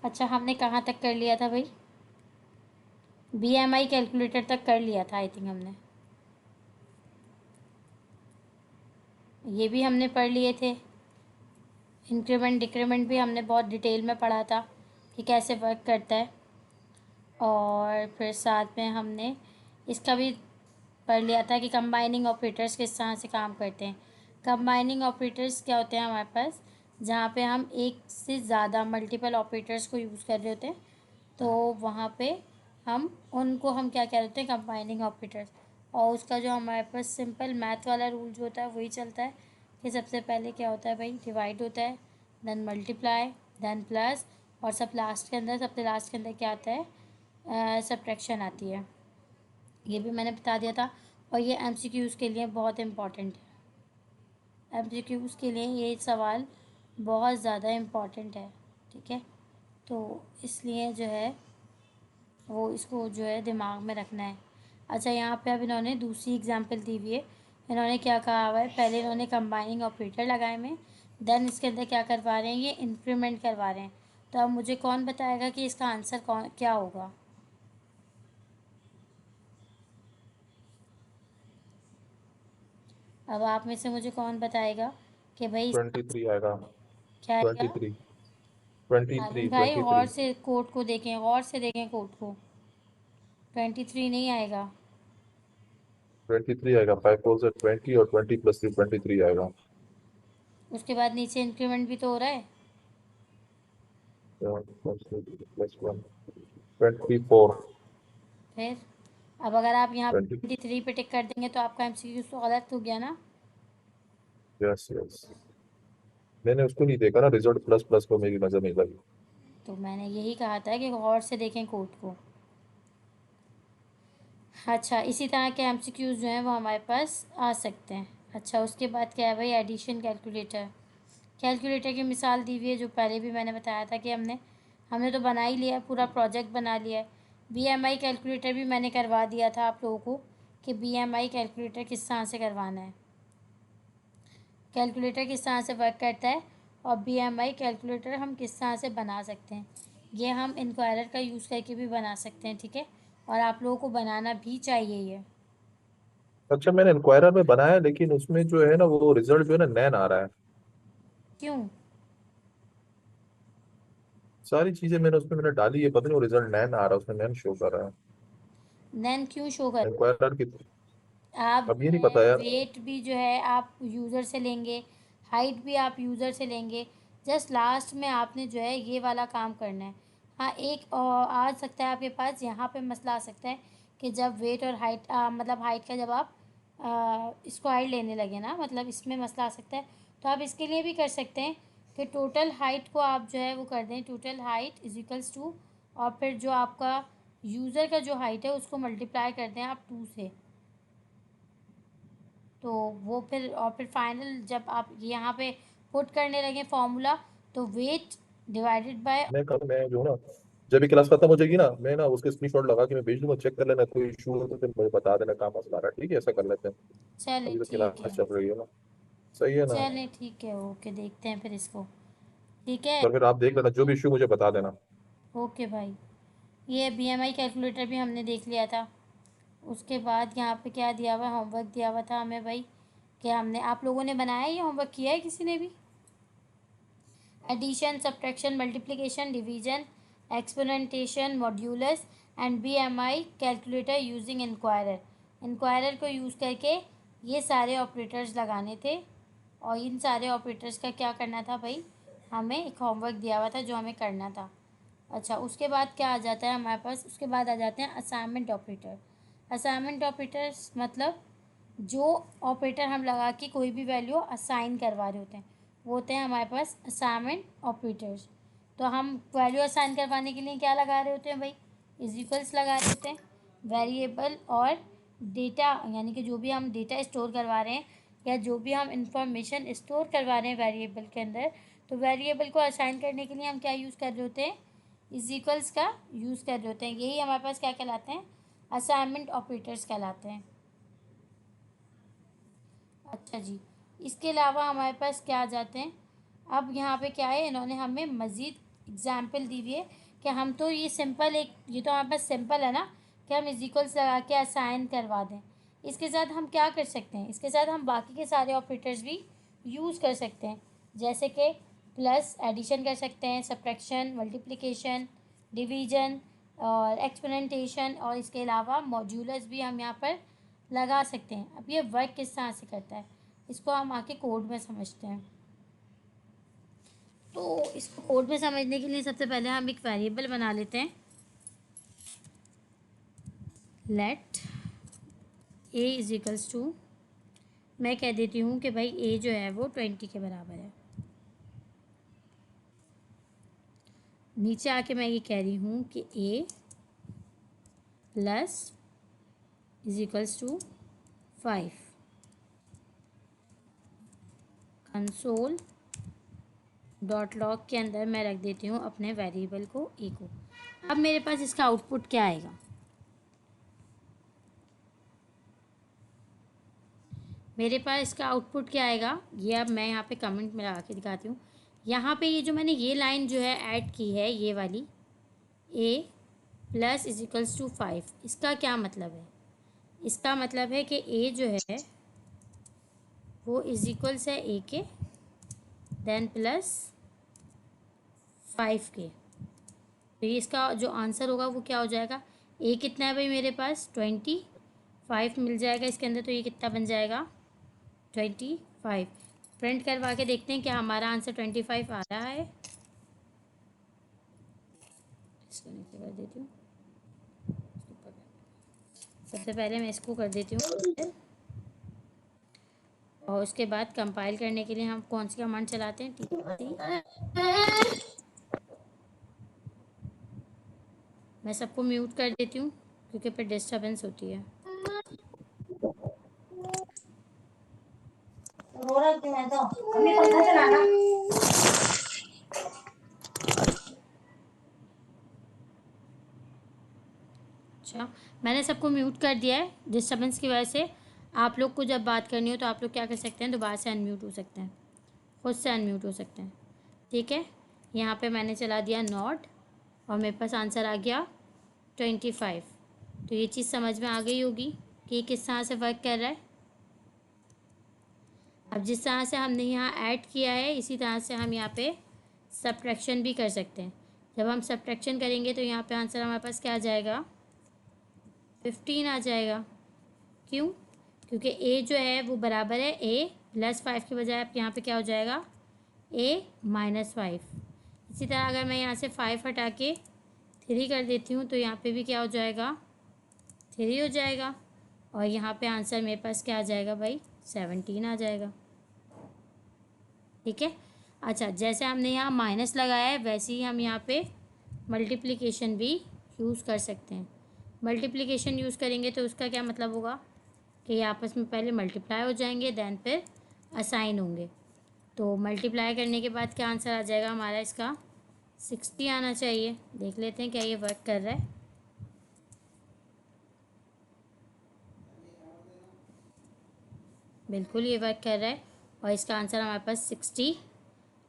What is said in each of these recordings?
अच्छा, हमने कहाँ तक कर लिया था भाई? BMI कैलकुलेटर तक कर लिया था आई थिंक हमने। ये भी हमने पढ़ लिए थे। इंक्रीमेंट डिक्रीमेंट भी हमने बहुत डिटेल में पढ़ा था कि कैसे वर्क करता है। और फिर साथ में हमने इसका भी पढ़ लिया था कि कंबाइनिंग ऑपरेटर्स किस तरह से काम करते हैं। कंबाइनिंग ऑपरेटर्स क्या होते हैं हमारे पास, जहाँ पे हम एक से ज़्यादा मल्टीपल ऑपरेटर्स को यूज़ कर रहे होते हैं, तो वहाँ पे हम उनको हम क्या कह रहे होते हैं, कंबाइनिंग ऑपरेटर्स। और उसका जो हमारे पास सिंपल मैथ वाला रूल जो होता है वही चलता है कि सबसे पहले क्या होता है भाई, डिवाइड होता है, देन मल्टीप्लाई, देन प्लस, और सबसे लास्ट के अंदर क्या आता है, सब्ट्रैक्शन आती है। ये भी मैंने बता दिया था। और ये MCQs के लिए बहुत इम्पॉर्टेंट है। MCQs के लिए ये सवाल बहुत ज़्यादा इम्पॉर्टेंट है, ठीक है। तो इसलिए जो है वो इसको जो है दिमाग में रखना है। अच्छा, यहाँ पे अब इन्होंने दूसरी एग्जांपल दी हुई है। इन्होंने क्या कहा हुआ है, पहले इन्होंने कंबाइनिंग ऑपरेटर लगाए में, देन इसके अंदर क्या करवा रहे हैं, ये इंक्रीमेंट करवा रहे हैं। तो अब मुझे कौन बताएगा कि इसका आंसर क्या होगा? अब आप में से मुझे कौन बताएगा कि भाई इसका 23 आएगा। क्या आएगा? 23 23 आर्यन भाई, गौर 23। से कोड को देखें, गौर से देखें कोड को। 23 नहीं आएगा। 23 आएगा। 5 4 से 20 और 20 प्लस 3 23 आएगा। उसके बाद नीचे इंक्रीमेंट भी तो हो रहा है। प्लस 1 24। फिर अब अगर आप यहाँ 20। 23 पे टिक कर देंगे तो आपका MCQ तो गलत हो गया ना। Yes yes. मैंने उसको नहीं देखा ना, रिजल्ट प्लस प्लस को मेरी नजर नहीं लगी। तो मैंने यही कहा था कि गौर से देखें कोड को। अच्छा, इसी तरह के MCQs जो हैं वो हमारे पास आ सकते हैं। अच्छा, उसके बाद क्या है भाई, एडिशन कैलकुलेटर। कैलकुलेटर की मिसाल दी हुई है, जो पहले भी मैंने बताया था कि हमने हमने तो बना ही लिया है, पूरा प्रोजेक्ट बना लिया है। BMI कैलकुलेटर भी मैंने करवा दिया था आप लोगों को कि BMI कैलकुलेटर किस तरह से करवाना है, कैलकुलेटर किस तरह से वर्क करता है, और BMI कैलकुलेटर हम किस तरह से बना सकते हैं। ये हम इंक्वायरर का यूज़ करके भी बना सकते हैं, ठीक है। और आप लोगों को बनाना भी चाहिए ये। अच्छा, मैंने इंक्वायरर में बनाया, लेकिन उसमें जो है ना वो रिजल्ट जो है ना नैन आ रहा है। क्यों? सारी चीजें मैंने उसमें मैंने डाली है, पता नहीं वो रिजल्ट नैन आ रहा है, उसमें नैन शो कर रहा है नैन क्यों शो कर रहा है? इंक्वायरर की। आप अब जो ये नहीं पता है यार। वेट भी जो है आप यूज़र से लेंगे, हाइट भी आप यूज़र से लेंगे। जस्ट लास्ट में आपने जो है ये वाला काम करना है। हाँ, एक आ सकता है आपके पास यहाँ पे मसला आ सकता है कि जब वेट और हाइट मतलब हाइट का जब आप स्क्वायर लेने लगे ना, मतलब इसमें मसला आ सकता है। तो आप इसके लिए भी कर सकते हैं कि टोटल हाइट को आप जो है वो कर दें, total height is equals to, और फिर जो आपका यूज़र का जो हाइट है उसको मल्टीप्लाई कर दें आप 2 से। तो वो फिर और फिर फाइनल जब आप यहाँ पे पुट करने लगे फॉर्मूला, तो वेट डिवाइडेड बाय। मैं जो ना, जब भी क्लास खत्म हो जाएगी ना, मैं ना उसके स्क्रीनशॉट लगा के मैं भेज दूंगा, चेक कर लेना, कोई इशू हो तो फिर मुझे बता देना कहाँ मसला आ रहा है। ठीक है, ऐसा कर लेते हैं। चले अभी तो ठीक क्लास है। चल रही है ना। सही है ना। चले ठीक है, ओके, देखते हैं फिर इसको। ठीक है। तो फिर आप देख लेना, जो भी इशू मुझे बता देना। ओके भाई। ये BMI कैलकुलेटर भी हमने देख लिया था। उसके बाद यहाँ पे क्या दिया हुआ, होमवर्क दिया हुआ था हमें भाई, क्या हमने आप लोगों ने बनाया है, ये होमवर्क किया है किसी ने भी? Addition, subtraction, multiplication, division, exponentiation, modulus and BMI calculator using inquirer. Inquirer को यूज़ करके ये सारे ऑपरेटर्स लगाने थे। और इन सारे ऑपरेटर्स का क्या करना था भाई, हमें एक होमवर्क दिया हुआ था जो हमें करना था। अच्छा, उसके बाद क्या आ जाता है हमारे पास, उसके बाद आ जाते हैं असाइनमेंट ऑपरेटर। असाइनमेंट ऑपरेटर्स मतलब जो ऑपरेटर हम लगा के कोई भी वैल्यू असाइन करवा रहे होते हैं, वो होते हैं हमारे पास असाइनमेंट ऑपरेटर्स। तो हम वैल्यू असाइन करवाने के लिए क्या लगा रहे होते हैं भाई, इज इक्वल्स लगा रहे होते हैं। वेरिएबल और डेटा, यानी कि जो भी हम डेटा स्टोर करवा रहे हैं या जो भी हम इंफॉर्मेशन स्टोर करवा रहे हैं वेरिएबल के अंदर, तो वेरिएबल को असाइन करने के लिए हम क्या यूज़ कर रहे होते हैं, इज इक्वल्स का यूज़ कर रहे होते हैं। यही हमारे पास क्या कहलाते हैं, असाइनमेंट ऑपरेटर्स कहलाते हैं। अच्छा जी, इसके अलावा हमारे पास क्या आ जाते हैं, अब यहाँ पे क्या है, इन्होंने हमें मज़ीद एग्जाम्पल दी हुई है कि हम तो ये सिंपल एक, ये तो हमारे पास सिंपल है ना कि हम इज इक्वल्स लगा के असाइन करवा दें। इसके साथ हम क्या कर सकते हैं, इसके साथ हम बाकी के सारे ऑपरेटर्स भी यूज़ कर सकते हैं, जैसे कि प्लस एडिशन कर सकते हैं, सब्ट्रैक्शन, मल्टीप्लिकेशन, डिवीजन और एक्सपोनेंटेशन, और इसके अलावा मॉड्यूलस भी हम यहाँ पर लगा सकते हैं। अब ये वर्क किस तरह से करता है इसको हम आके कोड में समझते हैं। तो इसको कोड में समझने के लिए सबसे पहले हम एक वेरिएबल बना लेते हैं, let A is equals to, मैं कह देती हूँ कि भाई ए जो है वो 20 के बराबर है। नीचे आके मैं ये कह रही हूँ कि A plus is equals to 5। Console dot log के अंदर मैं रख देती हूँ अपने वेरिएबल को ए को। अब मेरे पास इसका आउटपुट क्या आएगा, मेरे पास इसका आउटपुट क्या आएगा, ये अब मैं यहाँ पे कमेंट में लगा के दिखाती हूँ। यहाँ पे ये जो मैंने ये लाइन जो है ऐड की है, ये वाली ए प्लस इज इक्वल्स टू 5, इसका क्या मतलब है, इसका मतलब है कि ए जो है वो इज इक्वल्स है ए के, देन प्लस 5 के। तो ये इसका जो आंसर होगा वो क्या हो जाएगा, ए कितना है भाई मेरे पास 25 मिल जाएगा इसके अंदर, तो ये कितना बन जाएगा 25। प्रिंट करवा के देखते हैं क्या हमारा आंसर 25 आ रहा है। इसको नीचे कर देती हूँ, सबसे पहले मैं इसको कर देती हूँ, और उसके बाद कंपाइल करने के लिए हम कौन सी कमांड चलाते हैं, टी। मैं सबको म्यूट कर देती हूँ क्योंकि फिर डिस्टर्बेंस होती है। रो रहा क्यों है, तो अम्मी पंखा चलाना। अच्छा, मैंने सबको म्यूट कर दिया है डिस्टर्बेंस की वजह से। आप लोग को जब बात करनी हो तो आप लोग क्या कर सकते हैं, दोबारा से अनम्यूट हो सकते हैं, खुद से अनम्यूट हो सकते हैं, ठीक है। यहाँ पे मैंने चला दिया नॉट, और मेरे पास आंसर आ गया 25। तो ये चीज़ समझ में आ गई होगी कि किस तरह से वर्क कर रहा है। अब जिस तरह से हमने यहाँ ऐड किया है, इसी तरह से हम यहाँ पे सब्ट्रैक्शन भी कर सकते हैं। जब हम सब्ट्रैक्शन करेंगे तो यहाँ पे आंसर हमारे पास क्या आ जाएगा, 15 आ जाएगा। क्यों, क्योंकि ए जो है वो बराबर है ए प्लस 5 के बजाय आप यहाँ पे क्या हो जाएगा ए माइनस 5। इसी तरह अगर मैं यहाँ से 5 हटा के 3 कर देती हूँ तो यहाँ पे भी क्या हो जाएगा 3 हो जाएगा, और यहाँ पे आंसर मेरे पास क्या आ जाएगा भाई 17 आ जाएगा, ठीक है। अच्छा, जैसे हमने यहाँ माइनस लगाया है वैसे ही हम यहाँ पे मल्टीप्लिकेशन भी यूज़ कर सकते हैं। मल्टीप्लिकेशन यूज़ करेंगे तो उसका क्या मतलब होगा कि ये आपस में पहले मल्टीप्लाई हो जाएंगे, देन फिर असाइन होंगे। तो मल्टीप्लाई करने के बाद क्या आंसर आ जाएगा हमारा, इसका 60 आना चाहिए। देख लेते हैं क्या ये वर्क कर रहा है। बिल्कुल ये वर्क कर रहा है, और इसका आंसर हमारे पास 60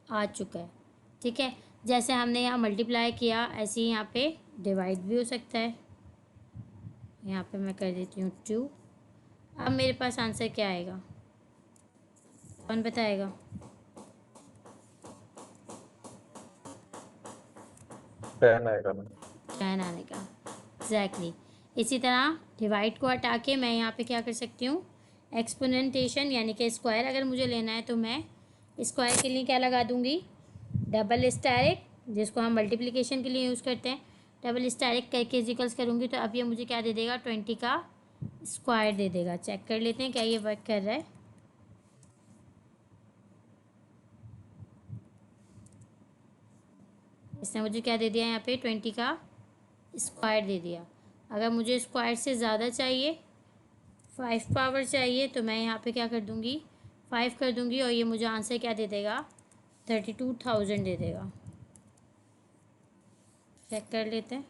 आ चुका है, ठीक है। जैसे हमने यहाँ मल्टीप्लाई किया ऐसे ही यहाँ पे डिवाइड भी हो सकता है। यहाँ पे मैं कर देती हूँ 2। अब मेरे पास आंसर क्या आएगा, कौन बताएगा, 10 आएगा ना। 10 आने का, एग्जैक्टली। इसी तरह डिवाइड को हटा के मैं यहाँ पे क्या कर सकती हूँ, एक्सपोनेंटेशन यानी कि स्क्वायर अगर मुझे लेना है तो मैं स्क्वायर के लिए क्या लगा दूँगी, डबल स्टैरिक, जिसको हम मल्टीप्लिकेशन के लिए यूज़ करते हैं। डबल स्टैरिक करके इक्वल्स करूँगी तो अब ये मुझे क्या दे देगा 20 का स्क्वायर दे देगा। चेक कर लेते हैं क्या ये वर्क कर रहा है। इसने मुझे क्या दे दिया, यहाँ पे 20 का स्क्वायर दे दिया। अगर मुझे स्क्वायर से ज़्यादा चाहिए, 5 पावर चाहिए, तो मैं यहाँ पे क्या कर दूँगी 5 कर दूँगी, और ये मुझे आंसर क्या दे देगा 32,000 दे देगा। चेक कर लेते हैं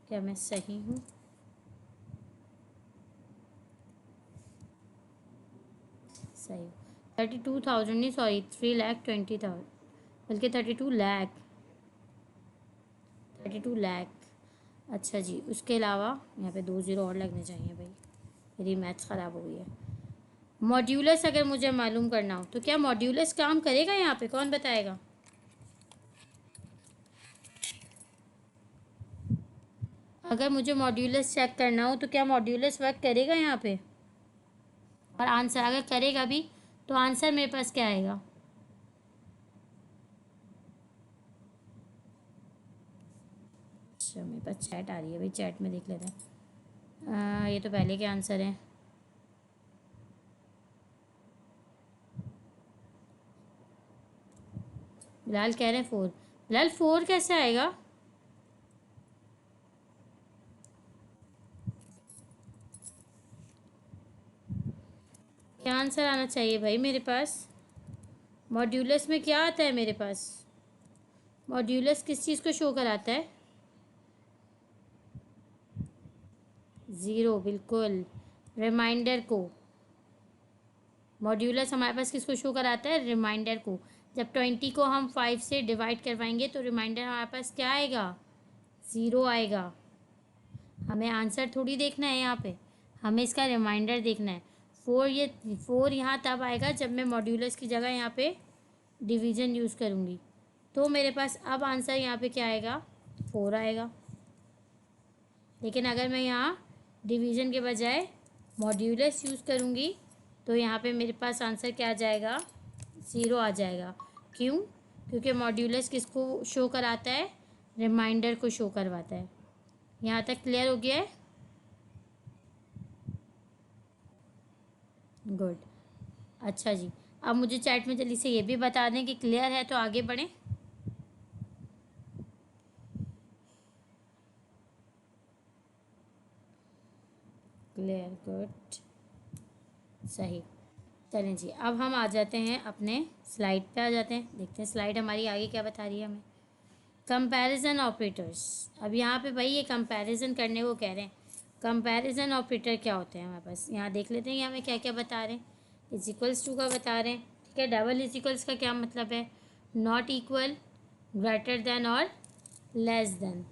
क्या मैं सही हूँ। सही, 32,000 नहीं, सॉरी 3,20,000, बल्कि 32 लाख। 32 लाख। अच्छा जी, उसके अलावा यहाँ पे 2 ज़ीरो और लगने चाहिए भाई, मेरी मैथ्स ख़राब हो गई है। मॉड्यूलस अगर मुझे मालूम करना हो तो क्या मॉड्यूलस काम करेगा यहाँ पे, कौन बताएगा? अगर मुझे मॉड्यूलस चेक करना हो तो क्या मॉड्यूलस वर्क करेगा यहाँ पे? और आंसर अगर करेगा भी तो आंसर मेरे पास क्या आएगा? अच्छा, मेरे पास चैट आ रही है भाई, चैट में देख लेते हैं। ये तो पहले के आंसर हैं। बिलाल कह रहे हैं 4। बिलाल 4 कैसे आएगा? क्या आंसर आना चाहिए भाई मेरे पास? मॉड्यूलस में क्या आता है मेरे पास? मॉड्यूलस किस चीज़ को शो कराता है? 0, बिल्कुल। रिमाइंडर को। मॉड्यूलस हमारे पास किसको शो कराता है? रिमाइंडर को। जब 20 को हम 5 से डिवाइड करवाएंगे तो रिमाइंडर हमारे पास क्या आएगा? 0 आएगा। हमें आंसर थोड़ी देखना है यहाँ पे, हमें इसका रिमाइंडर देखना है। 4 यहाँ तब आएगा जब मैं मॉड्यूलस की जगह यहाँ पे डिवीज़न यूज़ करूँगी। तो मेरे पास अब आंसर यहाँ पे क्या आएगा? 4 आएगा। लेकिन अगर मैं यहाँ डिवीज़न के बजाय मॉड्यूलस यूज़ करूँगी तो यहाँ पे मेरे पास आंसर क्या आ जाएगा? 0 आ जाएगा। क्यों? क्योंकि मॉड्यूलस किसको शो कराता है? रिमाइंडर को शो करवाता है। यहाँ तक क्लियर हो गया है? गुड। अच्छा जी, अब मुझे चैट में जल्दी से ये भी बता दें कि क्लियर है तो आगे बढ़ें। क्लियर, गुड, सही। चलें जी, अब हम आ जाते हैं अपने स्लाइड पे, आ जाते हैं, देखते हैं स्लाइड हमारी आगे क्या बता रही है हमें। Comparison operators. अब यहाँ पे भाई ये कंपैरिजन करने को कह रहे हैं। कंपैरिजन ऑपरेटर क्या होते हैं हमारे पास, यहाँ देख लेते हैं ये हमें क्या क्या बता रहे हैं। इज इक्वल्स टू का बता रहे हैं, ठीक है। डबल इज इक्वल्स का क्या मतलब है? नॉट इक्वल, ग्रेटर देन और लेस देन।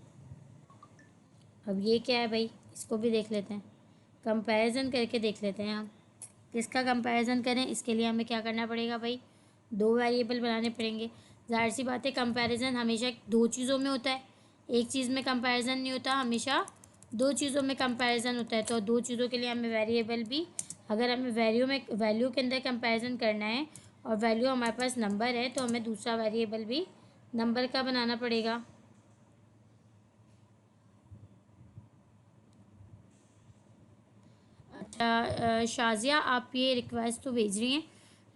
अब ये क्या है भाई, इसको भी देख लेते हैं, कंपैरिजन करके देख लेते हैं हम। किसका कंपैरिजन करें, इसके लिए हमें क्या करना पड़ेगा भाई? 2 वेरिएबल बनाने पड़ेंगे। ज़ाहिर सी बात है, कंपैरिजन हमेशा 2 चीज़ों में होता है, एक चीज़ में कंपैरिजन नहीं होता, हमेशा 2 चीज़ों में कंपैरिजन होता है। तो 2 चीज़ों के लिए हमें वेरिएबल भी, अगर हमें वैल्यू के अंदर कंपैरिजन करना है और वैल्यू हमारे पास नंबर है तो हमें दूसरा वेरिएबल भी नंबर का बनाना पड़ेगा। अच्छा, शाज़िया आप ये रिक्वेस्ट तो भेज रही हैं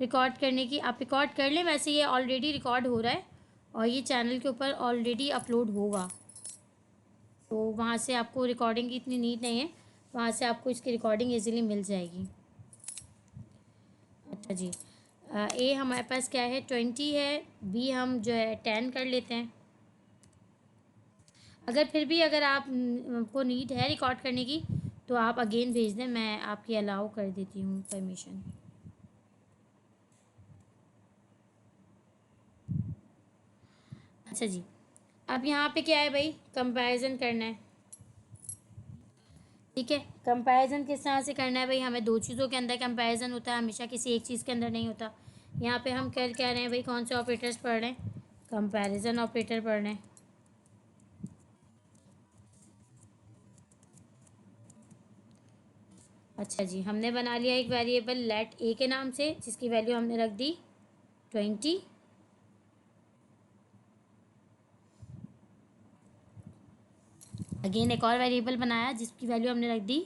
रिकॉर्ड करने की, आप रिकॉर्ड कर लें। वैसे ये ऑलरेडी रिकॉर्ड हो रहा है और ये चैनल के ऊपर ऑलरेडी अपलोड होगा, तो वहाँ से आपको रिकॉर्डिंग की इतनी नीड नहीं है, वहाँ से आपको इसकी रिकॉर्डिंग इजीली मिल जाएगी। अच्छा जी, ए हमारे पास क्या है? 20 है। बी हम जो है 10 कर लेते हैं। अगर फिर भी अगर आप को नीड है रिकॉर्ड करने की तो आप अगेन भेज दें, मैं आपकी अलाउ कर देती हूँ परमिशन। अच्छा जी, अब यहाँ पे क्या है भाई? कंपैरिजन करना है, ठीक है। कंपैरिजन किस तरह से करना है भाई? हमें 2 चीज़ों के अंदर कंपैरिजन होता है, हमेशा किसी एक चीज़ के अंदर नहीं होता। यहाँ पे हम कर क्या रहे हैं भाई? कौन से ऑपरेटर्स पढ़ रहे हैं? कंपैरिजन ऑपरेटर पढ़ रहे हैं। अच्छा जी, हमने बना लिया एक वेरिएबल लेट ए के नाम से, जिसकी वैल्यू हमने रख दी 20। अगेन एक और वेरिएबल बनाया जिसकी वैल्यू हमने रख दी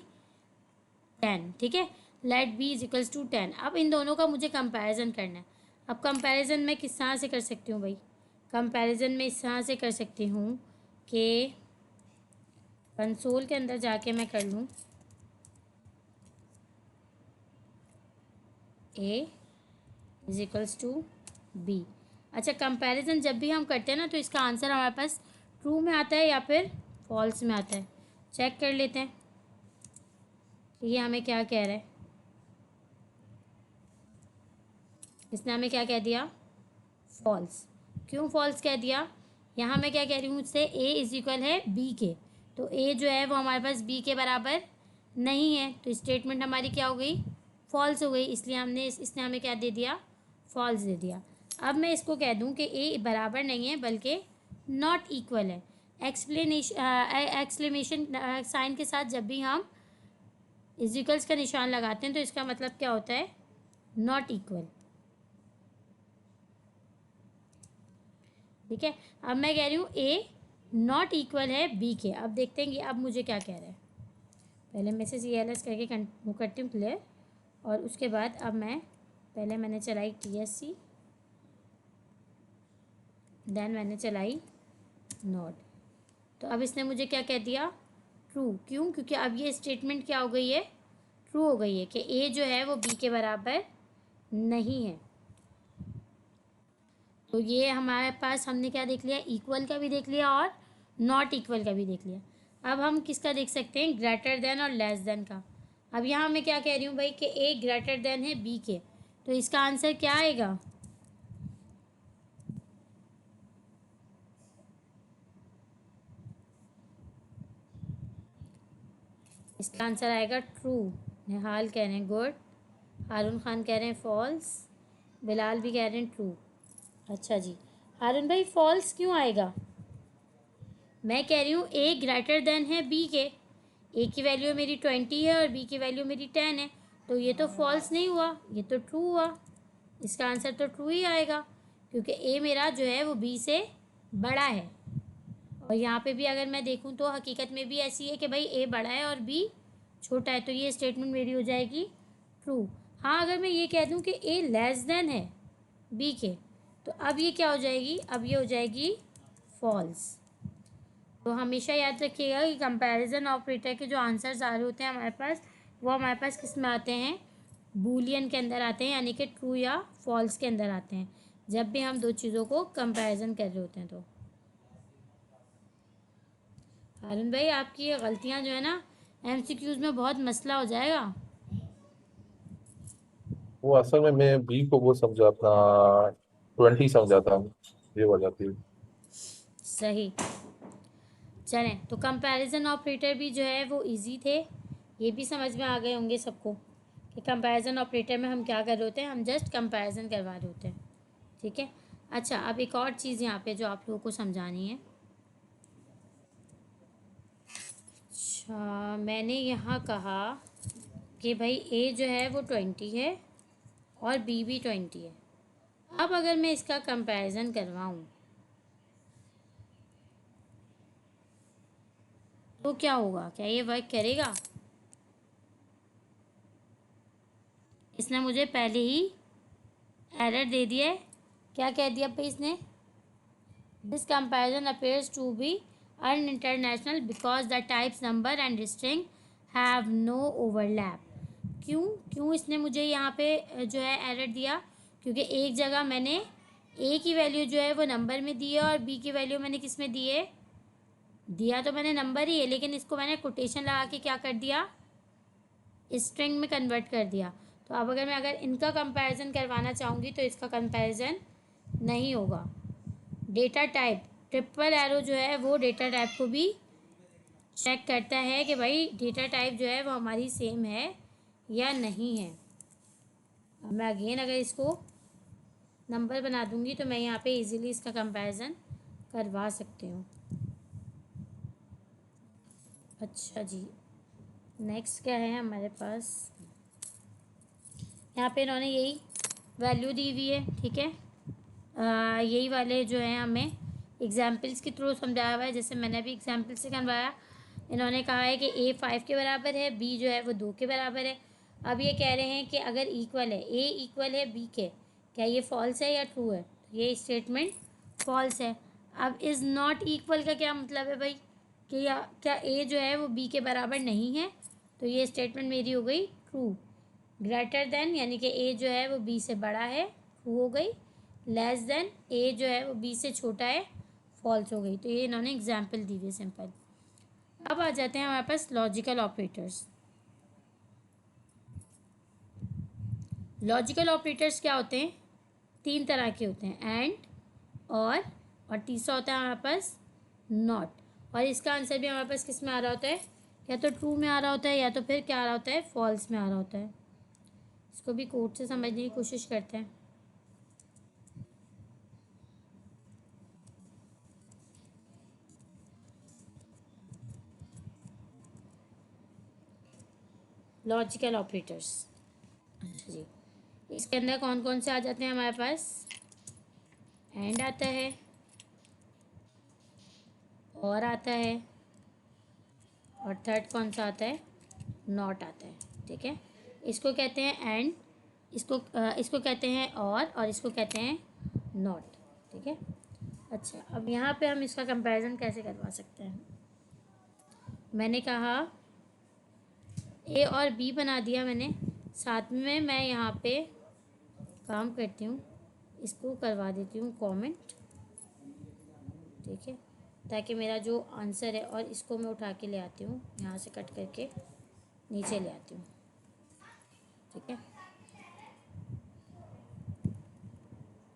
10, ठीक है। Let b is equals to 10। अब इन दोनों का मुझे कंपैरिजन करना है। अब कंपैरिजन मैं किस तरह से कर सकती हूँ भाई? कंपैरिजन में इस तरह से कर सकती हूँ कि कंसोल के अंदर जाके मैं कर लूँ ए इज इक्वल्स टू बी। अच्छा, कंपैरिजन जब भी हम करते हैं ना तो इसका आंसर हमारे पास ट्रू में आता है या फिर फॉल्स में आता है। चेक कर लेते हैं कि ये हमें क्या कह रहा है। इसने हमें क्या कह दिया? फॉल्स। क्यों फॉल्स कह दिया? यहाँ मैं क्या कह रही हूँ उससे, ए इज इक्वल है बी के, तो ए जो है वो हमारे पास बी के बराबर नहीं है, तो स्टेटमेंट हमारी क्या हो गई, फॉल्स हो गई, इसलिए इसने हमें क्या दे दिया, फॉल्स दे दिया। अब मैं इसको कह दूँ कि ए बराबर नहीं है बल्कि नॉट इक्वल है। एक्सक्लेमेशन साइन के साथ जब भी हम इक्वल्स का निशान लगाते हैं तो इसका मतलब क्या होता है, नॉट इक्वल। ठीक है, अब मैं कह रही हूँ ए नॉट इक्वल है बी के। अब देखते हैं कि अब मुझे क्या कह रहा है। पहले मैं से CLS करके वो करती हूँ क्लियर, और उसके बाद अब मैंने चलाई TSC, देन मैंने चलाई नॉट। तो अब इसने मुझे क्या कह दिया, ट्रू। क्यों, क्योंकि अब ये स्टेटमेंट क्या हो गई है, ट्रू हो गई है कि ए जो है वो बी के बराबर नहीं है। तो ये हमारे पास हमने क्या देख लिया, इक्वल का भी देख लिया और नॉट इक्वल का भी देख लिया। अब हम किसका देख सकते हैं, ग्रेटर देन और लेस देन का। अब यहाँ मैं क्या कह रही हूँ भाई कि ए ग्रेटर देन है बी के, तो इसका आंसर क्या आएगा, इसका आंसर आएगा ट्रू। निहाल कह रहे हैं गुड, हारून खान कह रहे हैं फॉल्स, बिलाल भी कह रहे हैं ट्रू। अच्छा जी, हारून भाई फॉल्स क्यों आएगा, मैं कह रही हूँ ए ग्रेटर देन है बी के, ए की वैल्यू मेरी 20 है और बी की वैल्यू मेरी 10 है, तो ये तो फॉल्स नहीं हुआ, ये तो ट्रू हुआ। इसका आंसर तो ट्रू ही आएगा, क्योंकि ए मेरा जो है वो बी से बड़ा है। और यहाँ पे भी अगर मैं देखूँ तो हकीकत में भी ऐसी है कि भाई ए बड़ा है और बी छोटा है, तो ये स्टेटमेंट मेरी हो जाएगी ट्रू। हाँ, अगर मैं ये कह दूँ कि ए लेस देन है बी के, तो अब ये क्या हो जाएगी, अब ये हो जाएगी फॉल्स। तो हमेशा याद रखिएगा कि कंपैरिजन ऑपरेटर के जो आंसर्स आ रहे होते हैं हमारे पास, वो हमारे पास किस में आते हैं, बूलियन के अंदर आते हैं, यानी कि ट्रू या फॉल्स के अंदर आते हैं, जब भी हम दो चीज़ों को कंपैरिजन कर रहे होते हैं। तो हारून भाई आपकी ये गलतियाँ जो है ना MCQs में बहुत मसला हो जाएगा। वो असल में मैं बी को वो समझा अपना 20 समझा था, ये वजह थी। सही, चलें, तो कंपैरिजन ऑपरेटर भी जो है वो इजी थे, ये भी समझ में आ गए होंगे सबको कि कंपैरिजन ऑपरेटर में हम क्या कर रहे होते हैं, हम जस्ट कंपैरिजन करवा रहे होते हैं। ठीक है, अच्छा अब एक और चीज़ यहाँ पे जो आप लोगों को समझानी है। अच्छा, मैंने यहाँ कहा कि भाई ए जो है वो 20 है और बी भी 20 है। अब अगर मैं इसका कंपैरिजन करवाऊँ तो क्या होगा, क्या ये वर्क करेगा, इसने मुझे पहले ही एरर दे दिया है। क्या कह दिया भाई इसने, this comparison appears to be unintentional because the types number and string have no overlap. क्यों क्यों इसने मुझे यहाँ पे जो है एरर दिया, क्योंकि एक जगह मैंने ए की वैल्यू जो है वो नंबर में दी है और बी की वैल्यू मैंने किस में दी है, दिया तो मैंने नंबर ही है, लेकिन इसको मैंने कोटेशन लगा के क्या कर दिया, स्ट्रिंग में कन्वर्ट कर दिया। तो अब अगर इनका कंपैरिजन करवाना चाहूँगी तो इसका कंपैरिजन नहीं होगा। डेटा टाइप ट्रिपल एरो जो है वो डेटा टाइप को भी चेक करता है कि भाई डेटा टाइप जो है वो हमारी सेम है या नहीं है। अब मैं अगेन अगर इसको नंबर बना दूंगी तो मैं यहाँ पे इजीली इसका कंपैरिजन करवा सकती हूँ। अच्छा जी, नेक्स्ट क्या है हमारे पास, यहाँ पे इन्होंने यही वैल्यू दी हुई है। ठीक है, यही वाले जो है हमें एग्जाम्पल्स के थ्रू समझाया हुआ है, जैसे मैंने भी एग्जाम्पल से करवाया। इन्होंने कहा है कि ए 5 के बराबर है, बी जो है वो 2 के बराबर है। अब ये कह रहे हैं कि अगर इक्वल है, ए इक्वल है बी के, क्या ये फॉल्स है या ट्रू है, तो ये स्टेटमेंट फॉल्स है। अब इज़ नॉट इक्वल का क्या मतलब है भाई, कि या क्या ए जो है वो बी के बराबर नहीं है, तो ये स्टेटमेंट मेरी हो गई ट्रू। ग्रेटर देन यानी कि ए जो है वो बी से बड़ा है, ट्रू हो गई। लेस देन ए जो है वो बी से छोटा है, फॉल्स हो गई। तो ये इन्होंने एग्जाम्पल दी हुई सिंपल। अब आ जाते हैं हमारे पास लॉजिकल ऑपरेटर्स। लॉजिकल ऑपरेटर्स क्या होते हैं, 3 तरह के होते हैं, एंड, और, और तीसरा होता है हमारे पास नॉट। और इसका आंसर भी हमारे पास किस में आ रहा होता है, या तो ट्रू में आ रहा होता है या तो फिर क्या आ रहा होता है, फॉल्स में आ रहा होता है। इसको भी कोड से समझने की कोशिश करते हैं। Logical operators. अच्छा जी, इसके अंदर कौन कौन से आ जाते हैं हमारे पास, एंड आता है, और आता है, और थर्ड कौन सा आता है, नॉट आता है। ठीक है, इसको कहते हैं एंड, इसको कहते हैं और इसको कहते हैं नॉट। ठीक है। अच्छा, अब यहाँ पे हम इसका कंपैरिजन कैसे करवा सकते हैं। मैंने कहा ए और बी बना दिया मैंने, साथ में मैं यहाँ पे काम करती हूँ, इसको करवा देती हूँ कमेंट। ठीक है, ताकि मेरा जो आंसर है, और इसको मैं उठा के ले आती हूँ, यहाँ से कट करके नीचे ले आती हूँ। ठीक है,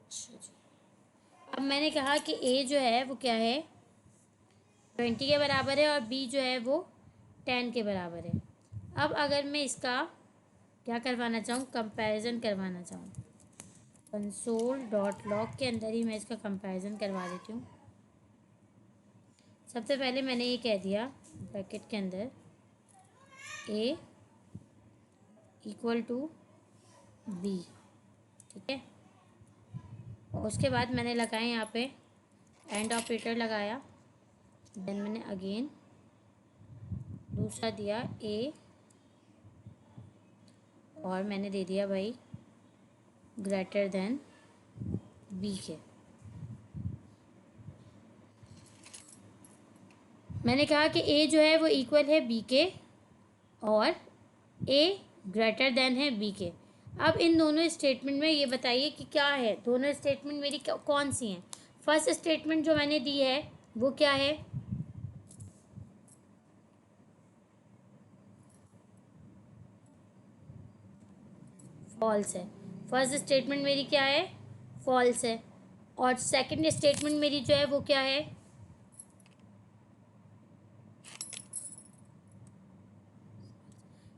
अच्छा जी। अब मैंने कहा कि ए जो है वो क्या है, 20 के बराबर है, और बी जो है वो 10 के बराबर है। अब अगर मैं इसका क्या करवाना चाहूँ, कंपैरिजन करवाना चाहूँ, कंसोल डॉट लॉग के अंदर ही मैं इसका कंपैरिजन करवा देती हूँ। सबसे पहले मैंने ये कह दिया ब्रैकेट के अंदर ए इक्वल टू बी। ठीक है, और उसके बाद मैंने लगाया यहाँ पे एंड ऑपरेटर लगाया, देन मैंने अगेन दूसरा दिया ए, और मैंने दे दिया भाई ग्रेटर देन बी के। मैंने कहा कि ए जो है वो इक्वल है बी के, और ए ग्रेटर देन है बी के। अब इन दोनों स्टेटमेंट में ये बताइए कि क्या है, दोनों स्टेटमेंट मेरी कौन सी हैं। फर्स्ट स्टेटमेंट जो मैंने दी है वो क्या है, फॉल्स है। फर्स्ट स्टेटमेंट मेरी क्या है, फॉल्स है। और सेकंड स्टेटमेंट मेरी जो है वो क्या है,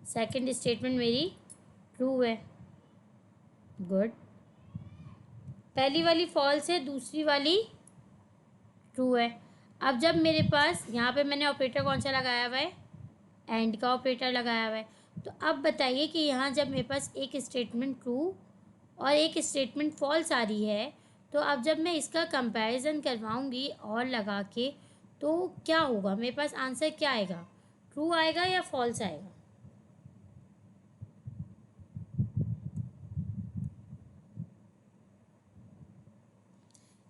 सेकंड स्टेटमेंट मेरी ट्रू है। गुड, पहली वाली फॉल्स है, दूसरी वाली ट्रू है। अब जब मेरे पास यहाँ पे मैंने ऑपरेटर कौन सा लगाया हुआ है, एंड का ऑपरेटर लगाया हुआ है, तो अब बताइए कि यहाँ जब मेरे पास एक स्टेटमेंट ट्रू और एक स्टेटमेंट फॉल्स आ रही है, तो अब जब मैं इसका कंपैरिजन करवाऊँगी और लगा के, तो क्या होगा, मेरे पास आंसर क्या आएगा, ट्रू आएगा या फॉल्स आएगा।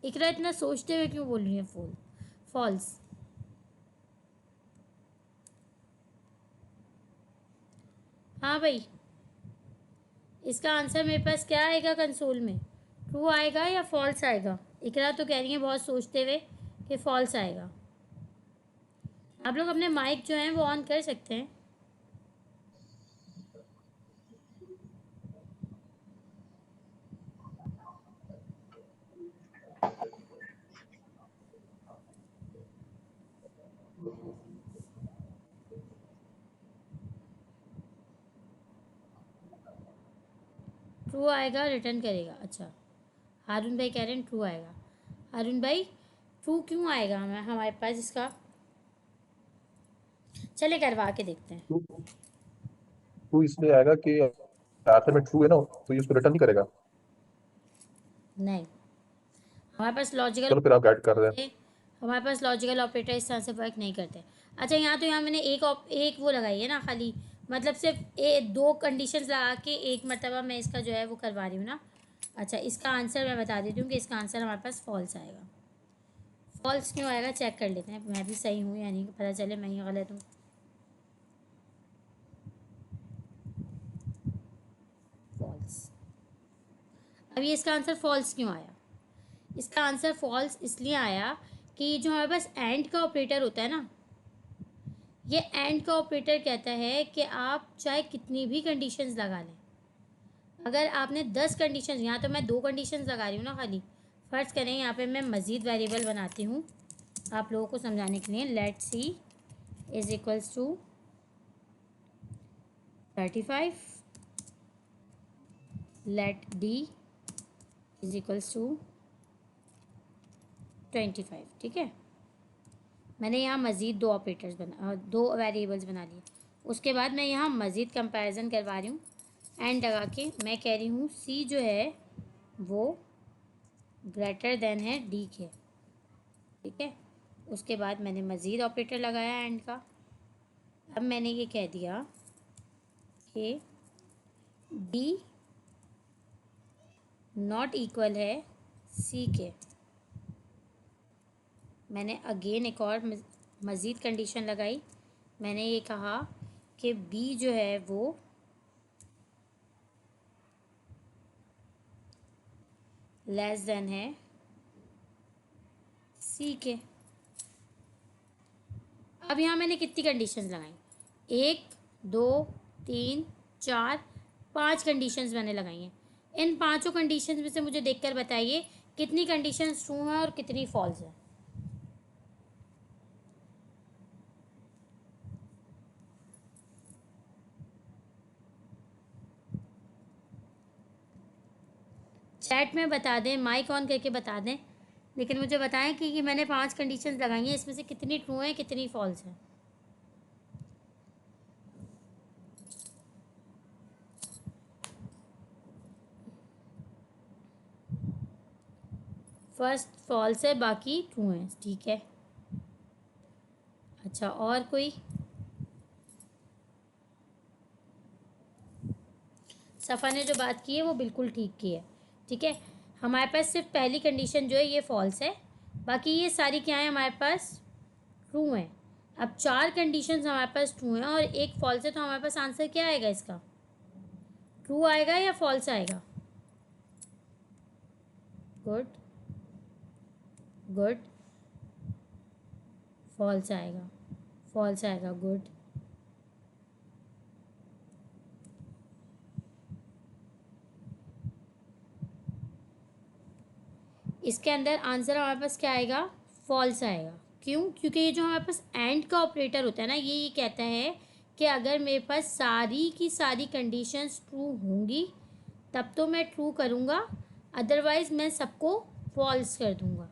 इकरा इतना सोचते हुए क्यों बोल रही है फॉल्स। हाँ भाई, इसका आंसर मेरे पास क्या आएगा कंसोल में, ट्रू आएगा या फॉल्स आएगा। इकरा तो कह रही है बहुत सोचते हुए कि फॉल्स आएगा। आप लोग अपने माइक जो हैं वो ऑन कर सकते हैं। ट्रू आएगा, रिटर्न करेगा। अच्छा, हारून भाई कह रहे हैं ट्रू आएगा। हारून भाई, ट्रू क्यों आएगा हमारे पास इसका, चले करवा के देखते हैं। ट्रू ट्रू इसलिए आएगा कि आखिर में ट्रू है ना, तो ये उसको रिटर्न नहीं करेगा। नहीं, हमारे पास लॉजिकल चलो फिर आप गाइड कर रहे हैं। हमारे पास लॉजिकल ऑपरेटर इस तरह से वर्क नहीं करते। अच्छा, यहाँ तो यहाँ मैंने एक वो लगाई है ना खाली, मतलब सिर्फ दो कंडीशंस लगा के एक मरतबा मैं इसका जो है वो करवा रही हूँ ना। अच्छा, इसका आंसर मैं बता देती हूँ कि इसका आंसर हमारे पास फॉल्स आएगा। फॉल्स क्यों आएगा चेक कर लेते हैं, मैं भी सही हूँ यानी पता चले मैं ही गलत हूँ। फॉल्स। अब ये इसका आंसर फॉल्स क्यों आया, इसका आंसर फॉल्स इसलिए आया कि जो हमारे पास एंड का ऑपरेटर होता है ना, ये एंड का ऑपरेटर कहता है कि आप चाहे कितनी भी कंडीशंस लगा लें, अगर आपने 10 कंडीशंस, यहाँ तो मैं 2 कंडीशंस लगा रही हूँ ना खाली, फ़र्ज़ करें यहाँ पे मैं मज़ीद वेरिएबल बनाती हूँ आप लोगों को समझाने के लिए। Let c is equals to 35, let d is equals to 25। ठीक है, मैंने यहाँ मज़ीद दो वेरिएबल्स बना लिए। उसके बाद मैं यहाँ मज़ीद कंपैरिजन करवा रही हूँ एंड लगा के मैं कह रही हूँ सी जो है वो ग्रेटर देन है डी के। ठीक है, उसके बाद मैंने मज़ीद ऑपरेटर लगाया एंड का। अब मैंने ये कह दिया कि डी नॉट इक्वल है सी के। मैंने अगेन एक और मज़ीद कंडीशन लगाई। मैंने ये कहा कि बी जो है वो लेस देन है सी के। अब यहाँ मैंने कितनी कंडीशंस लगाई? 1, 2, 3, 4, 5 कंडीशंस मैंने लगाई हैं। इन पांचों कंडीशंस में से मुझे देखकर बताइए कितनी कंडीशंस ट्रू हैं और कितनी फॉल्स हैं। चैट में बता दें, माइक ऑन करके बता दें, लेकिन मुझे बताएं कि मैंने 5 कंडीशंस लगाई हैं, इसमें से कितनी ट्रू हैं कितनी फॉल्स हैं। फर्स्ट फॉल्स है, बाकी ट्रू हैं। ठीक है, अच्छा और कोई? सफ़ा ने जो बात की है वो बिल्कुल ठीक की है। ठीक है, हमारे पास सिर्फ पहली कंडीशन जो है ये फॉल्स है, बाकी ये सारी क्या है हमारे पास ट्रू हैं। अब 4 कंडीशंस हमारे पास ट्रू हैं और एक फॉल्स है, तो हमारे पास आंसर क्या आएगा इसका? ट्रू आएगा या फॉल्स आएगा? गुड गुड, फॉल्स आएगा, फॉल्स आएगा। गुड, इसके अंदर आंसर हमारे पास क्या आएगा? फॉल्स आएगा। क्यों? क्योंकि ये जो हमारे पास एंड का ऑपरेटर होता है ना, ये कहता है कि अगर मेरे पास सारी की सारी कंडीशंस ट्रू होंगी तब तो मैं ट्रू करूँगा, अदरवाइज़ मैं सबको फॉल्स कर दूँगा।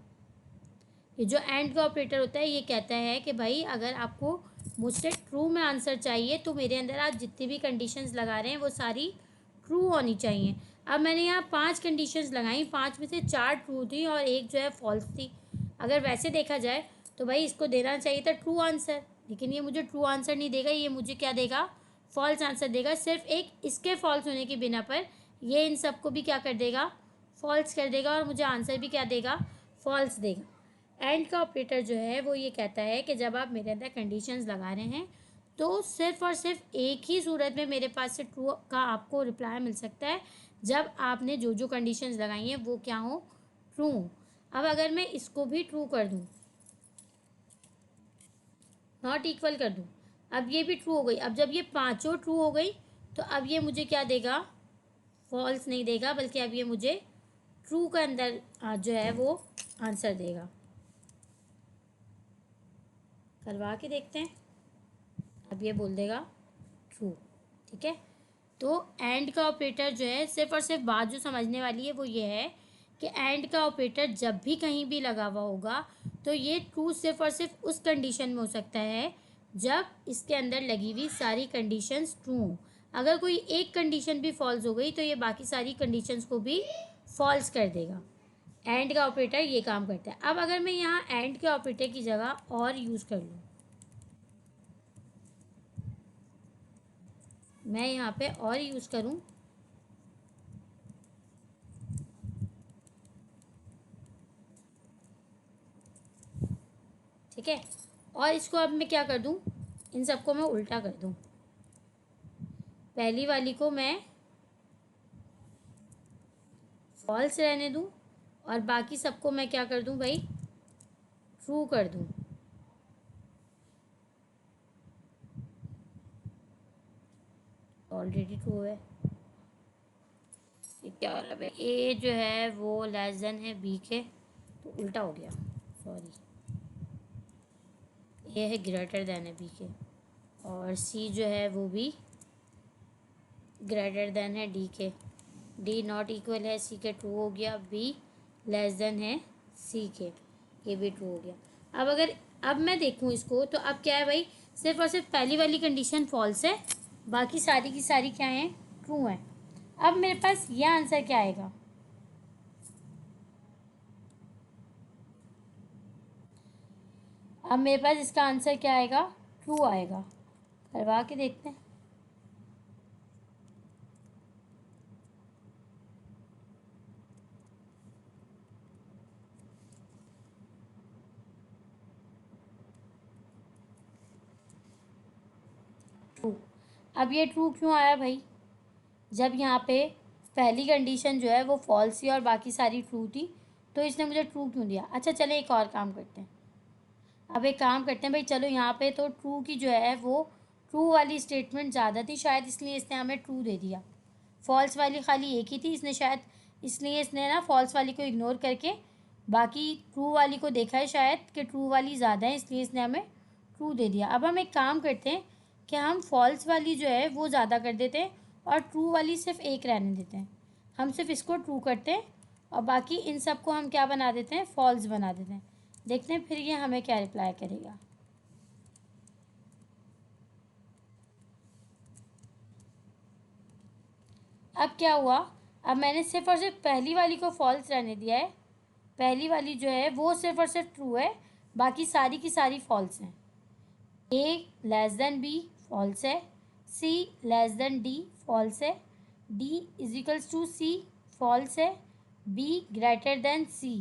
ये जो एंड का ऑपरेटर होता है ये कहता है कि भाई अगर आपको मुझसे ट्रू में आंसर चाहिए तो मेरे अंदर आप जितनी भी कंडीशंस लगा रहे हैं वो सारी ट्रू होनी चाहिए। अब मैंने यहाँ 5 कंडीशंस लगाई, 5 में से 4 ट्रू थी और एक जो है फॉल्स थी। अगर वैसे देखा जाए तो भाई इसको देना चाहिए था ट्रू आंसर, लेकिन ये मुझे ट्रू आंसर नहीं देगा, ये मुझे क्या देगा? फॉल्स आंसर देगा। सिर्फ एक इसके फॉल्स होने की बिना पर ये इन सबको भी क्या कर देगा? फॉल्स कर देगा और मुझे आंसर भी क्या देगा? फॉल्स देगा। एंड का ऑपरेटर जो है वो ये कहता है कि जब आप मेरे अंदर कंडीशंस लगा रहे हैं तो सिर्फ और सिर्फ एक ही सूरत में मेरे पास से ट्रू का आपको रिप्लाई मिल सकता है, जब आपने जो जो कंडीशंस लगाई हैं वो क्या हो? ट्रू। अब अगर मैं इसको भी ट्रू कर दूं, नॉट इक्वल कर दूं, अब ये भी ट्रू हो गई। अब जब ये पांचों ट्रू हो गई तो अब ये मुझे क्या देगा? फॉल्स नहीं देगा, बल्कि अब ये मुझे ट्रू का अंदर जो है वो आंसर देगा। करवा के देखते हैं। अब ये बोल देगा ट्रू। ठीक है, तो एंड का ऑपरेटर जो है, सिर्फ और सिर्फ बात जो समझने वाली है वो ये है कि एंड का ऑपरेटर जब भी कहीं भी लगा हुआ होगा तो ये ट्रू सिर्फ और सिर्फ उस कंडीशन में हो सकता है जब इसके अंदर लगी हुई सारी कंडीशंस ट्रू हों। अगर कोई एक कंडीशन भी फॉल्स हो गई तो ये बाकी सारी कंडीशंस को भी फॉल्स कर देगा। एंड का ऑपरेटर ये काम करता है। अब अगर मैं यहाँ एंड के ऑपरेटर की जगह और यूज़ कर लूँ, मैं यहाँ पे और यूज़ करूँ, ठीक है, और इसको अब मैं क्या कर दूँ? इन सबको मैं उल्टा कर दूँ। पहली वाली को मैं फॉल्स रहने दूँ और बाकी सबको मैं क्या कर दूँ भाई? ट्रू कर दूँ। ऑलरेडी ट्रू है। एक क्या हो रहा है, ए जो है वो लेस देन है बी के, तो उल्टा हो गया, सॉरी, ए है ग्रेटर देन है बी के, और सी जो है वो भी ग्रेटर देन है डी के, डी नॉट इक्वल है सी के, ट्रू हो गया, बी लेस देन है सी के, ये भी ट्रू हो गया। अब मैं देखूँ इसको, तो अब क्या है भाई, सिर्फ और सिर्फ पहली वाली कंडीशन फॉल्स है, बाकी सारी की सारी क्या है, ट्रू है। अब मेरे पास यह आंसर क्या आएगा, अब मेरे पास इसका आंसर क्या आएगा, ट्रू आएगा। करवा के देखते हैं। ट्रू। अब ये ट्रू क्यों आया भाई, जब यहाँ पे पहली कंडीशन जो है वो फॉल्स थी और बाकी सारी ट्रू थी, तो इसने मुझे ट्रू क्यों दिया। अच्छा चले एक और काम करते हैं, अब एक काम करते हैं भाई, चलो यहाँ पे तो ट्रू की जो है वो ट्रू वाली स्टेटमेंट ज़्यादा थी शायद, इसलिए इसने हमें ट्रू दे दिया। फॉल्स वाली खाली एक ही थी, इसने शायद इसलिए इसने ना फॉल्स वाली को इग्नोर करके बाकी ट्रू वाली को देखा है शायद कि ट्रू वाली ज़्यादा है, इसलिए इसने हमें ट्रू दे दिया। अब हम एक काम करते हैं कि हम फॉल्स वाली जो है वो ज़्यादा कर देते हैं और ट्रू वाली सिर्फ एक रहने देते हैं। हम सिर्फ इसको ट्रू करते हैं और बाकी इन सब को हम क्या बना देते हैं, फॉल्स बना देते हैं। देखते हैं फिर ये हमें क्या रिप्लाई करेगा। अब क्या हुआ, अब मैंने सिर्फ और सिर्फ पहली वाली को फॉल्स रहने दिया है, पहली वाली जो है वो सिर्फ और सिर्फ ट्रू है, बाकी सारी की सारी फॉल्स हैं। A less than B false है, C less than D false है, D is equals to C false है, बी ग्रेटर देन सी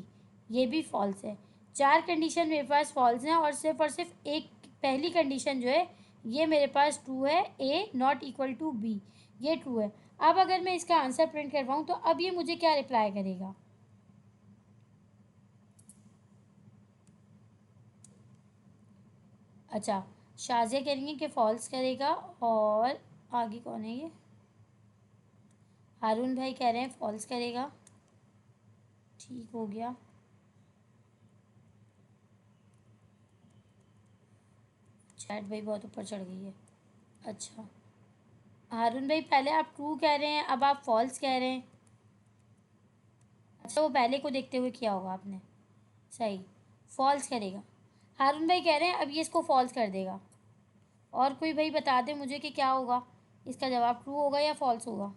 ये भी फॉल्स है। चार कंडीशन मेरे पास फॉल्स हैं और सिर्फ एक पहली कंडीशन जो है ये मेरे पास ट्रू है, ए नॉट इक्वल टू बी ये ट्रू है। अब अगर मैं इसका आंसर प्रिंट करवाऊँ तो अब ये मुझे क्या रिप्लाई करेगा, अच्छा शाजिया कह रही है कि फॉल्स करेगा, और आगे कौन है ये, हारून भाई कह रहे हैं फॉल्स करेगा, ठीक हो गया। चैट भाई बहुत ऊपर चढ़ गई है। अच्छा हारून भाई पहले आप ट्रू कह रहे हैं, अब आप फॉल्स कह रहे हैं। अच्छा वो पहले को देखते हुए किया होगा आपने, सही फॉल्स करेगा। हारून भाई कह रहे हैं अब ये इसको फॉल्स कर देगा। और कोई भाई बता दे मुझे कि क्या होगा, इसका जवाब ट्रू होगा या फॉल्स होगा।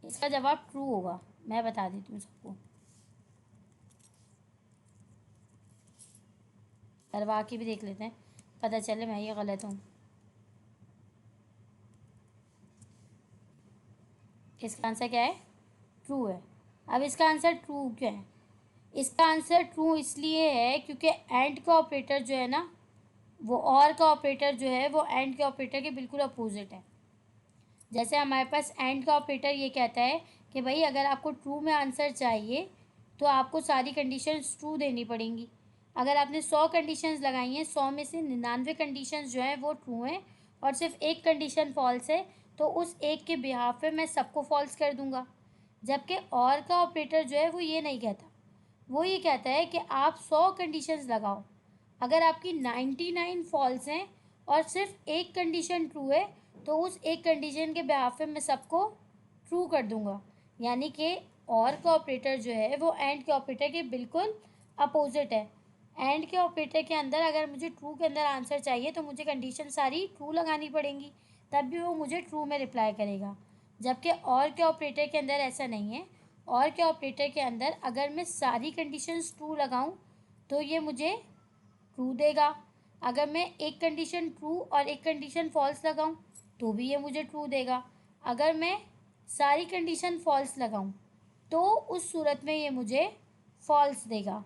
इसका जवाब ट्रू होगा, मैं बता देती हूँ सबको, करवा के भी देख लेते हैं, पता चले मैं ये गलत हूँ। इसका आंसर क्या है, ट्रू है। अब इसका आंसर ट्रू क्यों है, इसका आंसर ट्रू इसलिए है क्योंकि एंड का ऑपरेटर जो है ना, वो और का ऑपरेटर जो है वो एंड के ऑपरेटर के बिल्कुल अपोजिट है। जैसे हमारे पास एंड का ऑपरेटर ये कहता है कि भाई अगर आपको ट्रू में आंसर चाहिए तो आपको सारी कंडीशंस ट्रू देनी पड़ेंगी। अगर आपने 100 कंडीशंस लगाई हैं, 100 में से 99 कंडीशंस जो हैं वो ट्रू हैं और सिर्फ एक कंडीशन फॉल्स है, तो उस एक के बिहाफ पे मैं सबको फॉल्स कर दूंगा। जबकि और का ऑपरेटर जो है वो ये नहीं कहता, वो ये कहता है कि आप 100 कंडीशंस लगाओ, अगर आपकी 99 फॉल्स हैं और सिर्फ एक कंडीशन ट्रू है तो उस एक कंडीशन के बिहाफ पे मैं सबको ट्रू कर दूंगा। यानी कि और का ऑपरेटर जो है वो एंड के ऑपरेटर के बिल्कुल अपोजिट है। एंड के ऑपरेटर के अंदर अगर मुझे ट्रू के अंदर आंसर चाहिए तो मुझे कंडीशन सारी ट्रू लगानी पड़ेंगी, तब भी वो मुझे ट्रू में रिप्लाई करेगा। जबकि और के ऑपरेटर के अंदर ऐसा नहीं है, और के ऑपरेटर के अंदर अगर मैं सारी कंडीशंस ट्रू लगाऊं तो ये मुझे ट्रू देगा, अगर मैं एक कंडीशन ट्रू और एक कंडीशन फॉल्स लगाऊं तो भी ये मुझे ट्रू देगा, अगर मैं सारी कंडीशन फॉल्स लगाऊं तो उस सूरत में ये मुझे फॉल्स देगा।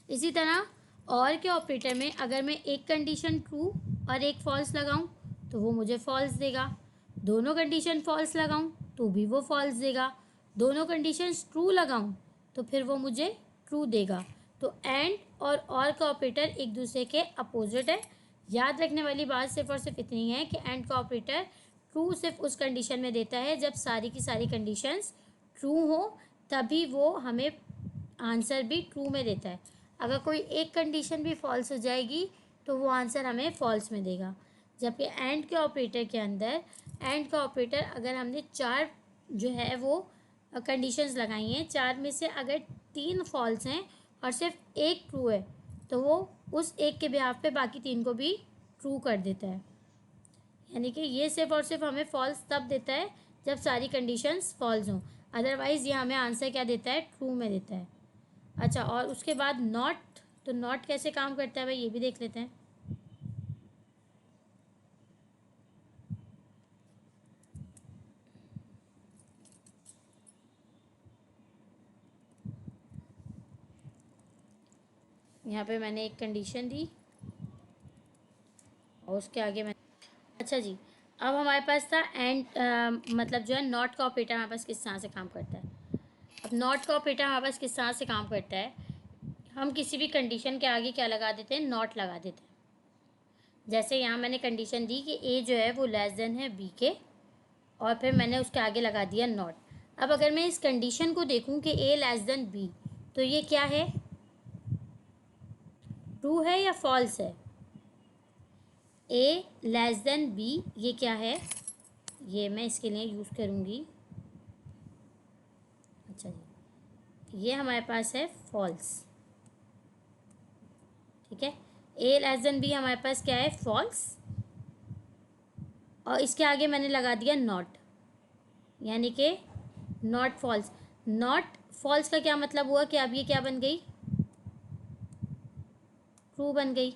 इसी तरह और के ऑपरेटर में अगर मैं एक कंडीशन ट्रू और एक फॉल्स लगाऊं तो वो मुझे फॉल्स देगा, दोनों कंडीशन फॉल्स लगाऊं तो भी वो फॉल्स देगा, दोनों कंडीशंस ट्रू लगाऊं तो फिर वो मुझे ट्रू देगा। तो एंड और का ऑपरेटर एक दूसरे के अपोजिट है। याद रखने वाली बात सिर्फ और सिर्फ इतनी है कि एंड का ऑपरेटर ट्रू सिर्फ उस कंडीशन में देता है जब सारी की सारी कंडीशंस ट्रू हो, तभी वो हमें आंसर भी ट्रू में देता है। अगर कोई एक कंडीशन भी फॉल्स हो जाएगी तो वो आंसर हमें फॉल्स में देगा। जबकि एंड के ऑपरेटर के अंदर, एंड का ऑपरेटर अगर हमने 4 जो है वो कंडीशंस लगाई हैं, 4 में से अगर 3 फॉल्स हैं और सिर्फ एक ट्रू है तो वो उस एक के बिहाफ पे बाकी 3 को भी ट्रू कर देता है। यानी कि ये सिर्फ और सिर्फ हमें फॉल्स तब देता है जब सारी कंडीशंस फॉल्स हों, अदरवाइज़ ये हमें आंसर क्या देता है, ट्रू में देता है। अच्छा, और उसके बाद नॉट, तो नॉट कैसे काम करता है भाई ये भी देख लेते हैं। यहाँ पे मैंने एक कंडीशन दी और उसके आगे मैं, अच्छा जी, अब हमारे पास था एंड, मतलब जो है नॉट का ऑपरेटर हमारे पास किस तरह से काम करता है। अब नॉट का ऑपरेटर हमारे पास किस तरह से काम करता है, हम किसी भी कंडीशन के आगे क्या लगा देते हैं, नॉट लगा देते हैं। जैसे यहाँ मैंने कंडीशन दी कि ए जो है वो लेस देन है बी के, और फिर मैंने उसके आगे लगा दिया नॉट। अब अगर मैं इस कंडीशन को देखूँ कि ए लेस देन बी, तो ये क्या है, ट्रू है या फॉल्स है। ए लेस देन बी ये क्या है, ये मैं इसके लिए यूज़ करूँगी, अच्छा जी, ये हमारे पास है फॉल्स, ठीक है। ए लेस देन बी हमारे पास क्या है, फॉल्स, और इसके आगे मैंने लगा दिया नॉट, यानी कि नॉट फॉल्स। नॉट फॉल्स का क्या मतलब हुआ कि अब ये क्या बन गई, ट्रू बन गई।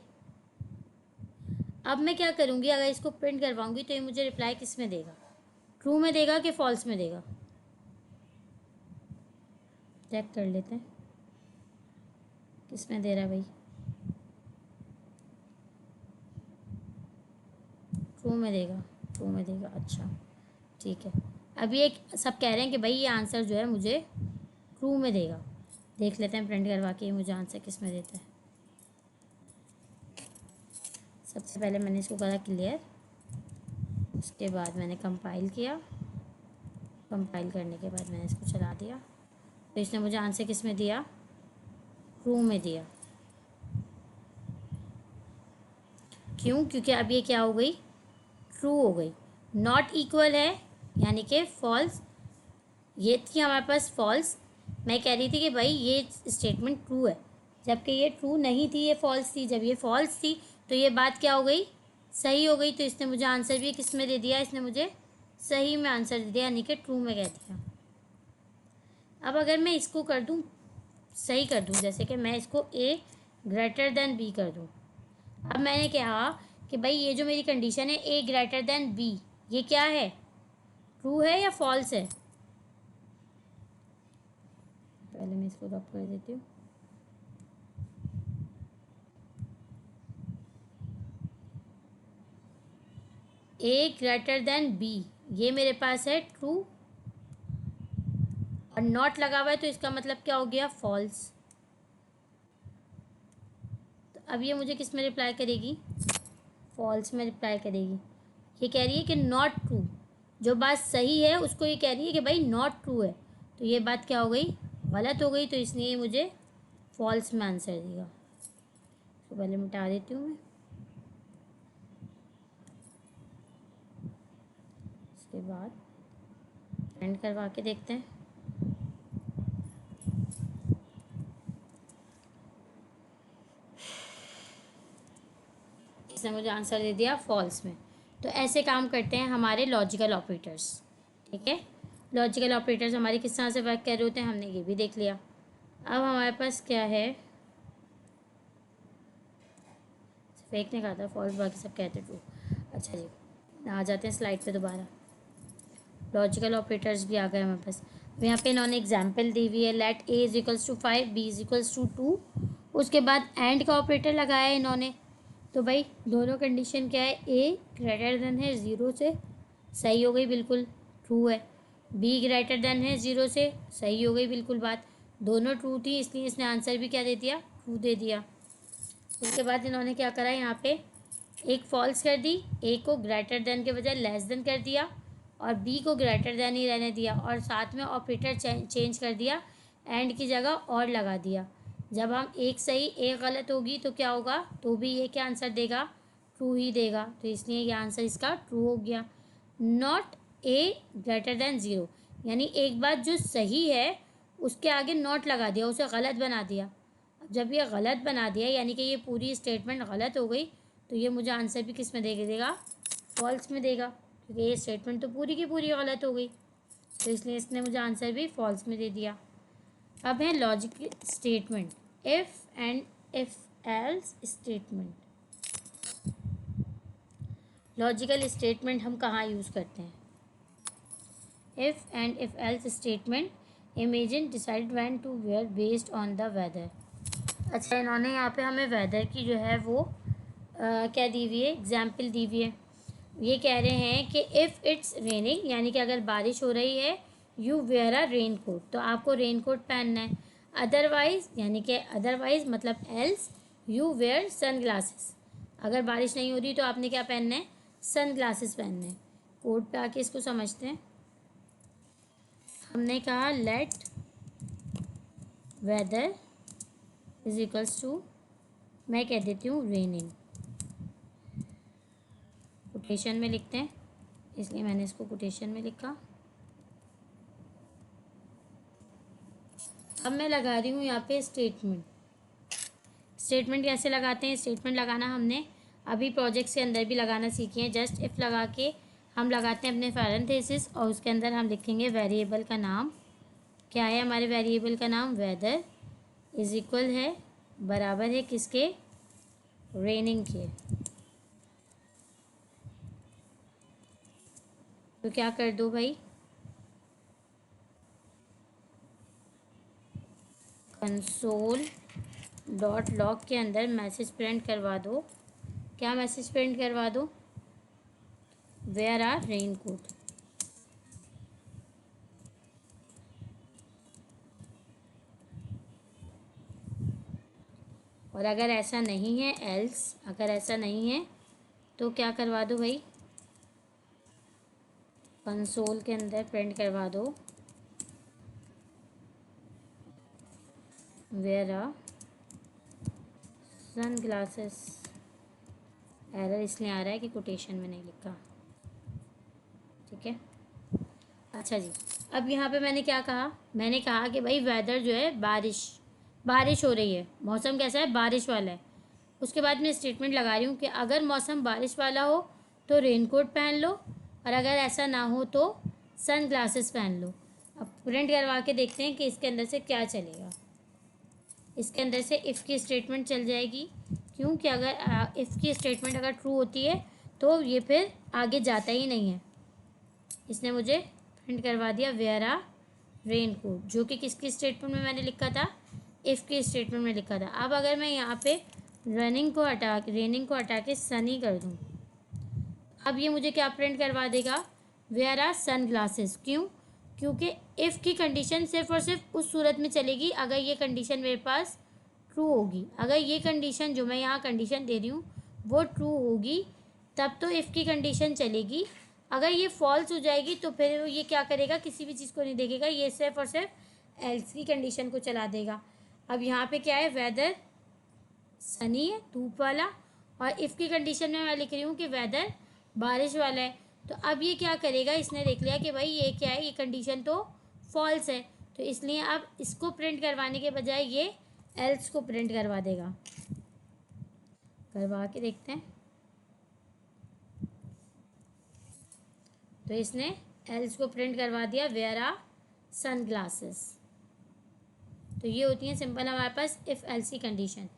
अब मैं क्या करूँगी, अगर इसको प्रिंट करवाऊँगी तो ये मुझे रिप्लाई किस में देगा, ट्रू में देगा कि फॉल्स में देगा, चेक कर लेते हैं किस में दे रहा है भाई, ट्रू में देगा, ट्रू में देगा, अच्छा ठीक है। अभी एक सब कह रहे हैं कि भाई ये आंसर जो है मुझे ट्रू में देगा, देख लेते हैं प्रिंट करवा के ये मुझे आंसर किस में देता है। सबसे पहले मैंने इसको करा क्लियर, उसके बाद मैंने कंपाइल किया, कंपाइल करने के बाद मैंने इसको चला दिया, तो इसने मुझे आंसर किस में दिया, ट्रू में दिया। क्यों, क्योंकि अब ये क्या हो गई, ट्रू हो गई। नॉट इक्वल है यानी कि फॉल्स, ये थी हमारे पास फॉल्स, मैं कह रही थी कि भाई ये स्टेटमेंट ट्रू है, जबकि ये ट्रू नहीं थी, ये फॉल्स थी। जब ये फॉल्स थी तो ये बात क्या हो गई, सही हो गई। तो इसने मुझे आंसर भी किस में दे दिया, इसने मुझे सही में आंसर दे दिया, यानी कि ट्रू में कह दिया। अब अगर मैं इसको कर दूँ, सही कर दूँ, जैसे कि मैं इसको ए ग्रेटर देन बी कर दूँ। अब मैंने कहा कि भाई ये जो मेरी कंडीशन है ए ग्रेटर देन बी, ये क्या है, ट्रू है या फॉल्स है। पहले मैं इसको ड्रॉप कर देती हूँ, ए ग्रेटर देन बी ये मेरे पास है ट्रू, और नॉट लगा हुआ है तो इसका मतलब क्या हो गया, फॉल्स। तो अब ये मुझे किस में रिप्लाई करेगी, फॉल्स में रिप्लाई करेगी। ये कह रही है कि नॉट ट्रू, जो बात सही है उसको ये कह रही है कि भाई नॉट ट्रू है, तो ये बात क्या हो गई, गलत हो गई। तो इसलिए मुझे फॉल्स में आंसर देगा। तो पहले मिटा देती हूँ मैं, इसके बाद प्रिंट करवा के देखते हैं। इसने मुझे आंसर दे दिया फॉल्स में। तो ऐसे काम करते हैं हमारे लॉजिकल ऑपरेटर्स, ठीक है। लॉजिकल ऑपरेटर्स हमारे किस तरह से वर्क कर रहे होते हैं हमने ये भी देख लिया। अब हमारे पास क्या है, फेक ने कहा था फॉल्स, बाकी सब कहते ट्रू। अच्छा जी, आ जाते हैं स्लाइड पे दोबारा। लॉजिकल ऑपरेटर्स भी आ गए हमारे पास। अब यहाँ पे इन्होंने एग्जाम्पल दी हुई है, let A is equals to 5 B is equals to 2, उसके बाद एंड का ऑपरेटर लगाया है इन्होंने। तो भाई दोनों कंडीशन क्या है, ए ग्रेटर देन है 0 से, सही हो गई बिल्कुल, ट्रू है। बी ग्रेटर देन है 0 से, सही हो गई बिल्कुल बात, दोनों ट्रू थी, इसलिए इसने आंसर भी क्या दे दिया, ट्रू दे दिया। उसके बाद इन्होंने क्या करा, यहाँ पे एक फॉल्स कर दी, ए को ग्रेटर देन के बजाय लेस देन कर दिया और बी को ग्रेटर देन ही रहने दिया और साथ में ऑपरेटर चेंज कर दिया, एंड की जगह और लगा दिया। जब हम एक सही एक गलत होगी तो क्या होगा, तो भी ये क्या आंसर देगा, ट्रू ही देगा। तो इसलिए ये आंसर इसका ट्रू हो गया। Not a greater than zero, यानी एक बात जो सही है उसके आगे नॉट लगा दिया, उसे गलत बना दिया। अब जब ये गलत बना दिया यानी कि ये पूरी स्टेटमेंट गलत हो गई, तो ये मुझे आंसर भी किस में दे देगा, फॉल्स में देगा, क्योंकि ये स्टेटमेंट तो पूरी की पूरी गलत हो गई। तो इसलिए इसने मुझे आंसर भी फॉल्स में दे दिया। अब है logic statement, if and if else statement. Logical statement हम कहाँ यूज़ करते हैं, if and if else statement, imagine, decide, when, to, wear, based on the weather. अच्छा, इन्होंने यहाँ पे हमें वेदर की जो है वो क्या दी हुई है, एग्जाम्पल दी हुई है। ये कह रहे हैं कि इफ़ इट्स रेनिंग, यानी कि अगर बारिश हो रही है, you wear a raincoat, तो आपको रेन कोट पहनना है। अदरवाइज, यानी कि अदरवाइज मतलब else, you wear sunglasses, अगर बारिश नहीं हो रही तो आपने क्या पहनना है, सन ग्लासेस पहनने हैं। कोट पे आके इसको समझते हैं। हमने कहा let weather is equals to, मैं कह देती हूँ रेनिंग, कोटेशन में लिखते हैं, इसलिए मैंने इसको कोटेशन में लिखा। अब मैं लगा रही हूँ यहाँ पे स्टेटमेंट। स्टेटमेंट कैसे लगाते हैं, स्टेटमेंट लगाना हमने अभी प्रोजेक्ट्स के अंदर भी लगाना सीखे हैं। जस्ट इफ़ लगा के हम लगाते हैं अपने पैरेंथेसिस और उसके अंदर हम लिखेंगे वेरिएबल का नाम। क्या है हमारे वेरिएबल का नाम, वेदर, इज इक्वल है, बराबर है किसके, रेनिंग के। तो क्या कर दो भाई, कंसोल डॉट लॉग के अंदर मैसेज प्रिंट करवा दो। क्या मैसेज प्रिंट करवा दो, वेयर आर रेन कोट। और अगर ऐसा नहीं है, एल्स, अगर ऐसा नहीं है तो क्या करवा दो भाई, कंसोल के अंदर प्रिंट करवा दो, wear are sunglasses. Error इसलिए आ रहा है कि कोटेशन में नहीं लिखा, ठीक है। अच्छा जी, अब यहाँ पे मैंने क्या कहा, मैंने कहा कि भाई वेदर जो है, बारिश, बारिश हो रही है, मौसम कैसा है, बारिश वाला है। उसके बाद मैं स्टेटमेंट लगा रही हूँ कि अगर मौसम बारिश वाला हो तो रेनकोट पहन लो, और अगर ऐसा ना हो तो सन ग्लासेस पहन लो। अब प्रिंट करवा के देखते हैं कि इसके अंदर से क्या चलेगा। इसके अंदर से इफ़ की स्टेटमेंट चल जाएगी, क्योंकि अगर इफ़ की स्टेटमेंट अगर ट्रू होती है तो ये फिर आगे जाता ही नहीं है। इसने मुझे प्रिंट करवा दिया वेयर आर रेन कोट, जो कि किसकी स्टेटमेंट में मैंने लिखा था, इफ़ की स्टेटमेंट में लिखा था। अब अगर मैं यहाँ पे रेनिंग को हटा के सनी कर दूँ, अब ये मुझे क्या प्रिंट करवा देगा, वेयर आर सन ग्लासेस। क्यों, क्योंकि इफ़ की कंडीशन सिर्फ और सिर्फ उस सूरत में चलेगी अगर ये कंडीशन मेरे पास ट्रू होगी। अगर ये कंडीशन जो मैं यहाँ कंडीशन दे रही हूँ वो ट्रू होगी तब तो इफ़ की कंडीशन चलेगी। अगर ये फॉल्स हो जाएगी तो फिर ये क्या करेगा, किसी भी चीज़ को नहीं देखेगा, ये सिर्फ और सिर्फ एल्स की कंडीशन को चला देगा। अब यहाँ पे क्या है, वेदर सनी है, धूप वाला, और इफ़ की कंडीशन में मैं लिख रही हूँ कि वेदर बारिश वाला है। तो अब ये क्या करेगा, इसने देख लिया कि भाई ये क्या है, ये कंडीशन तो फॉल्स है, तो इसलिए अब इसको प्रिंट करवाने के बजाय ये एल्स को प्रिंट करवा देगा। करवा के देखते हैं। तो इसने एल्स को प्रिंट करवा दिया, वेयर आर सन ग्लासेस। तो ये होती है सिंपल हमारे पास इफ़ एल्स की कंडीशन।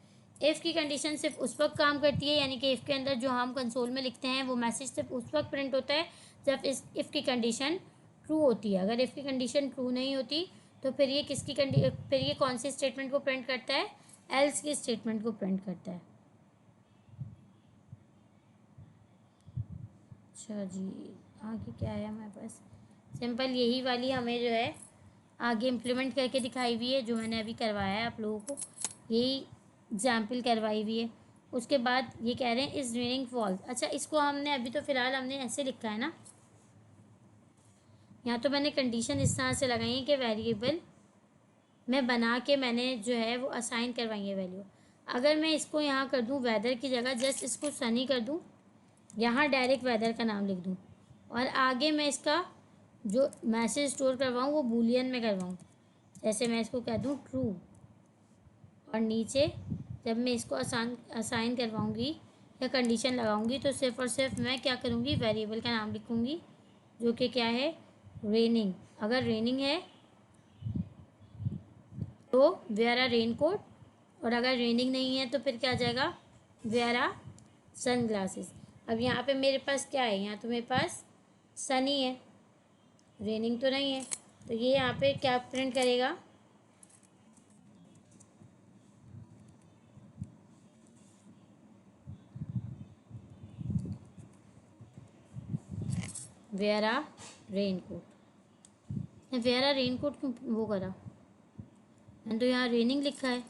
इफ़ की कंडीशन सिर्फ उस वक्त काम करती है, यानी कि इफ़ के अंदर जो हम कंसोल में लिखते हैं वो मैसेज सिर्फ उस वक्त प्रिंट होता है जब इस इफ़ की कंडीशन ट्रू होती है। अगर इफ़ की कंडीशन ट्रू नहीं होती तो फिर ये फिर ये कौन सी स्टेटमेंट को प्रिंट करता है, एल्स की स्टेटमेंट को प्रिंट करता है। अच्छा जी, आगे क्या है हमारे पास, सिंपल यही वाली हमें जो है आगे इम्प्लीमेंट करके दिखाई हुई है, जो मैंने अभी करवाया है आप लोगों को, यही एग्जाम्पल करवाई हुई है। उसके बाद ये कह रहे हैं इज रेनिंग फॉल्स। अच्छा, इसको हमने अभी तो फ़िलहाल हमने ऐसे लिखा है ना, यहाँ तो मैंने कंडीशन इस तरह से लगाई है कि वेरिएबल मैं बना के मैंने जो है वो असाइन करवाई है वैल्यू। अगर मैं इसको यहाँ कर दूँ वेदर की जगह, जस्ट इसको सनी कर दूँ, यहाँ डायरेक्ट वेदर का नाम लिख दूँ, और आगे मैं इसका जो मैसेज स्टोर करवाऊँ वो बूलियन में करवाऊँ। जैसे मैं इसको कह दूँ ट्रू, और नीचे जब मैं इसको असाइन करवाऊँगी या कंडीशन लगाऊँगी तो सिर्फ और सिर्फ मैं क्या करूँगी, वेरिएबल का नाम लिखूँगी जो कि क्या है, रेनिंग। अगर रेनिंग है तो वेयर आ रेन कोट, और अगर रेनिंग नहीं है तो फिर क्या आ जाएगा, वेयर आ सन ग्लासेस। अब यहाँ पे मेरे पास क्या है, यहाँ तो मेरे पास सनी है, रेनिंग तो नहीं है, तो ये यहाँ पे क्या प्रिंट करेगा, wear a raincoat. Wear a raincoat क्यों वो करा, मैंने तो यहाँ रेनिंग लिखा है।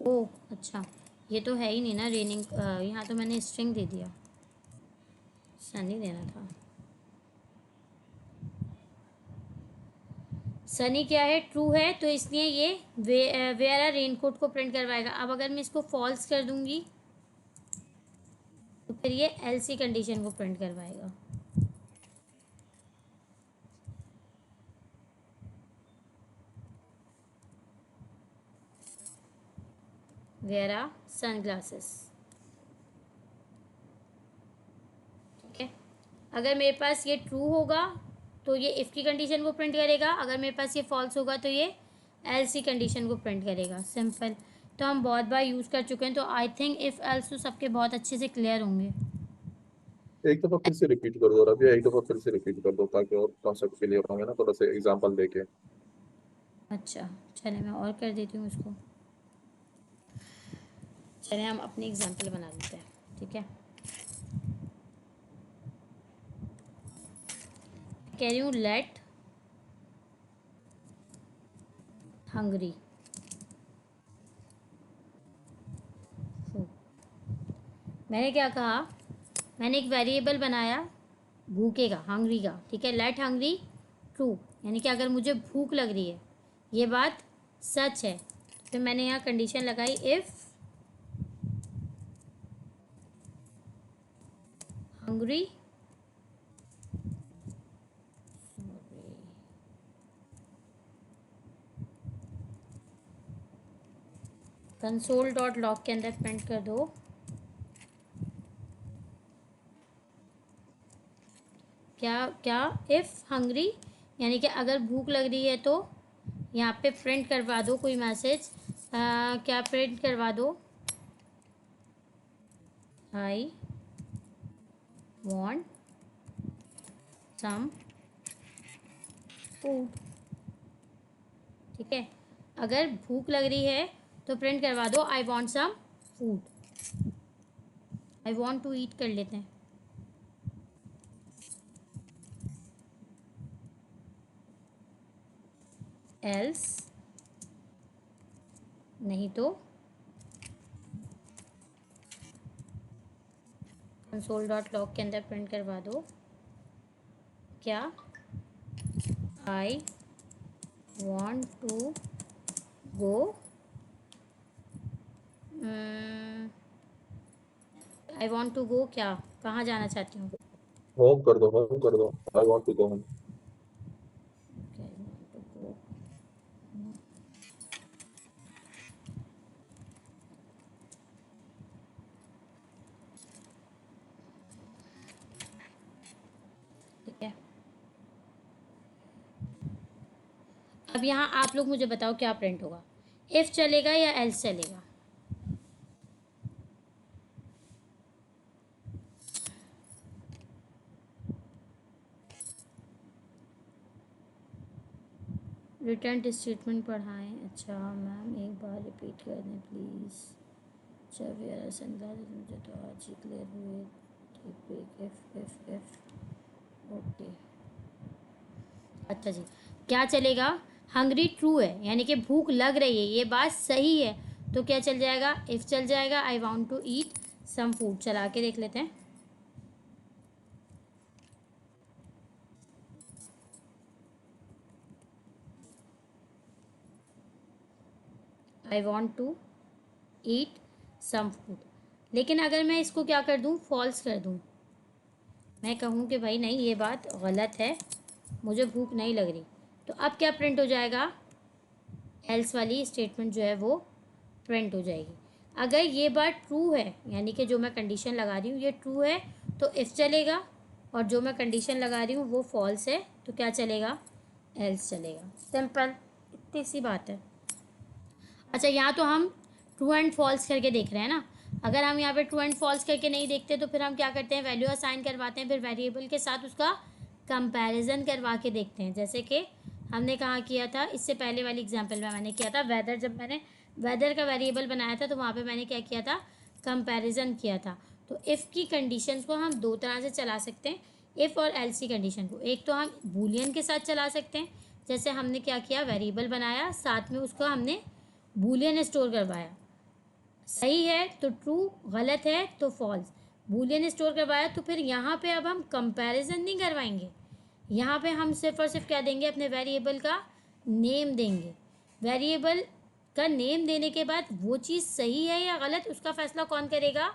ओह अच्छा, ये तो है ही नहीं ना रेनिंग, यहाँ तो मैंने स्ट्रिंग दे दिया, सनी देना था। सनी क्या है, ट्रू है, तो इसलिए ये वेयर आ रेन कोट को प्रिंट करवाएगा। अब अगर मैं इसको फॉल्स कर दूंगी तो फिर ये एल्सी कंडीशन को प्रिंट करवाएगा। वेयर आ सन ग्लासेस, ठीक है। अगर मेरे पास ये ट्रू होगा तो ये इफ़ की कंडीशन को प्रिंट करेगा, अगर मेरे पास ये फॉल्स होगा तो ये एल्सी कंडीशन को प्रिंट करेगा। सिंपल, तो हम बहुत बार यूज़ कर चुके हैं, तो आई थिंक इफ़ एल्स तो सबके बहुत अच्छे से क्लियर होंगे। एक दफा फिर से रिपीट कर दो रवि, एक दफा फिर से रिपीट कर दो ताकि और कॉन्सेप्ट क्लियर होंगे ना, थोड़ा सा एग्जांपल देके। अच्छा चले, मैं और कर देती हूँ इसको। चले हम अपनी एग्जांपल बना देते हैं, ठीक है। कह रही हूँ लेट हंगरी, मैंने क्या कहा, मैंने एक वेरिएबल बनाया भूखे का, हंगरी का, ठीक है। लेट हंगरी ट्रू, यानी कि अगर मुझे भूख लग रही है, ये बात सच है, तो मैंने यहाँ कंडीशन लगाई if Hungary, console dot log के अंदर प्रिंट कर दो क्या क्या, इफ़ हंगरी, यानी कि अगर भूख लग रही है तो यहाँ पे प्रिंट करवा दो कोई मैसेज, क्या प्रिंट करवा दो, आई वॉन्ट सम फूड, ठीक है। अगर भूख लग रही है तो प्रिंट करवा दो I want some food, I want to eat कर लेते हैं। एल्स नहीं तो कंसोल डॉट लॉग के अंदर प्रिंट करवा दो क्या, I want to go, I want to go, क्या कहाँ जाना चाहती हूँ, होम कर दो, होम कर दो, I want to go home. I want to go, ठीक है। अब यहाँ आप लोग मुझे बताओ क्या प्रिंट होगा, इफ़ चलेगा या एल्स चलेगा। रिटर्न स्टेटमेंट पढ़ाएं, अच्छा मैम एक बार रिपीट कर दें प्लीज़। अच्छा वेयर सनग्लासेस मुझे तो आज ही क्लियर हुए, ठीक, एफ ओके। अच्छा जी, क्या चलेगा, हंग्री ट्रू है, यानी कि भूख लग रही है, ये बात सही है, तो क्या चल जाएगा, इफ़ चल जाएगा। I want to eat some food, चला के देख लेते हैं। I want to eat some food. लेकिन अगर मैं इसको क्या कर दूँ, फॉल्स कर दूँ, मैं कहूँ कि भाई नहीं ये बात गलत है, मुझे भूख नहीं लग रही, तो अब क्या प्रिंट हो जाएगा, एल्स वाली स्टेटमेंट जो है वो प्रिंट हो जाएगी। अगर ये बात ट्रू है, यानी कि जो मैं कंडीशन लगा रही हूँ ये ट्रू है, तो इफ़ चलेगा, और जो मैं कंडीशन लगा रही हूँ वो फॉल्स है, तो क्या चलेगा, एल्स चलेगा। सिंपल, इतनी सी बात है। अच्छा, यहाँ तो हम ट्रू एंड फॉल्स करके देख रहे हैं ना। अगर हम यहाँ पे ट्रू एंड फॉल्स करके नहीं देखते तो फिर हम क्या करते हैं, वैल्यू असाइन करवाते हैं, फिर वेरिएबल के साथ उसका कंपैरिजन करवा के देखते हैं। जैसे कि हमने कहाँ किया था, इससे पहले वाली एग्जांपल में मैंने किया था वेदर, जब मैंने वेदर का वेरिएबल बनाया था तो वहाँ पे मैंने क्या किया था, कंपैरिजन किया था। तो इफ़ की कंडीशंस को हम दो तरह से चला सकते हैं, इफ़ और एल्स की कंडीशन को। एक तो हम बूलियन के साथ चला सकते हैं, जैसे हमने क्या किया, वेरिएबल बनाया, साथ में उसको हमने बूलियन स्टोर करवाया। सही है तो ट्रू, गलत है तो फॉल्स। बूलियन स्टोर करवाया तो फिर यहाँ पे अब हम कंपैरिजन नहीं करवाएंगे, यहाँ पे हम सिर्फ और सिर्फ क्या देंगे, अपने वेरिएबल का नेम देंगे। वेरिएबल का नेम देने के बाद वो चीज़ सही है या गलत, उसका फैसला कौन करेगा,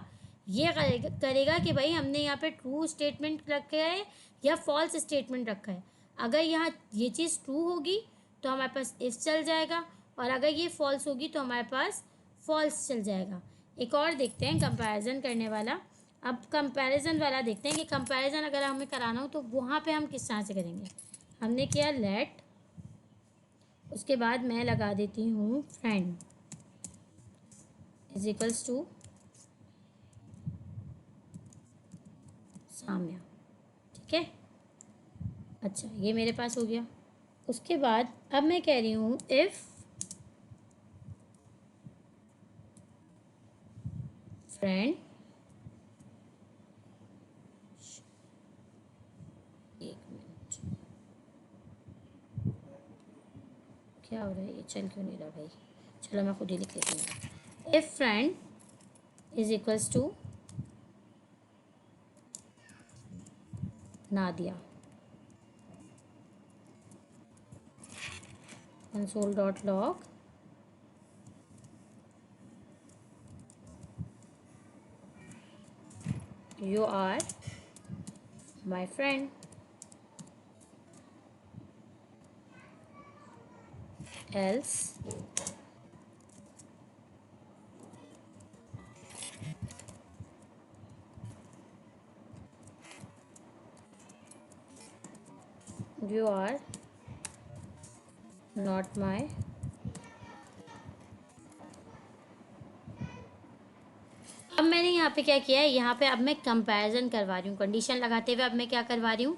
ये करेगा कि भाई हमने यहाँ पे ट्रू स्टेटमेंट रखा है या फॉल्स स्टेटमेंट रखा है। अगर यहाँ ये चीज़ ट्रू होगी तो हमारे पास इफ चल जाएगा, और अगर ये फॉल्स होगी तो हमारे पास फॉल्स चल जाएगा। एक और देखते हैं कंपैरिजन करने वाला। अब कंपैरिजन वाला देखते हैं कि कंपैरिजन अगर हमें कराना हो तो वहाँ पे हम किस तरह से करेंगे। हमने किया लेट, उसके बाद मैं लगा देती हूँ friend is equals to Samya, ठीक है। अच्छा, ये मेरे पास हो गया। उसके बाद अब मैं कह रही हूँ इफ़ फ्रेंड, एक मिनट, क्या हो रहा है, ये चल क्यों नहीं रहा भाई, चलो मैं खुद ही लिख लेती हूँ। If friend is equals to Nadia, console.log you are my friend, else you are not my अब मैंने यहाँ पे क्या किया है, यहाँ पे अब मैं कंपैरिजन करवा रही हूँ, कंडीशन लगाते हुए अब मैं क्या करवा रही हूँ,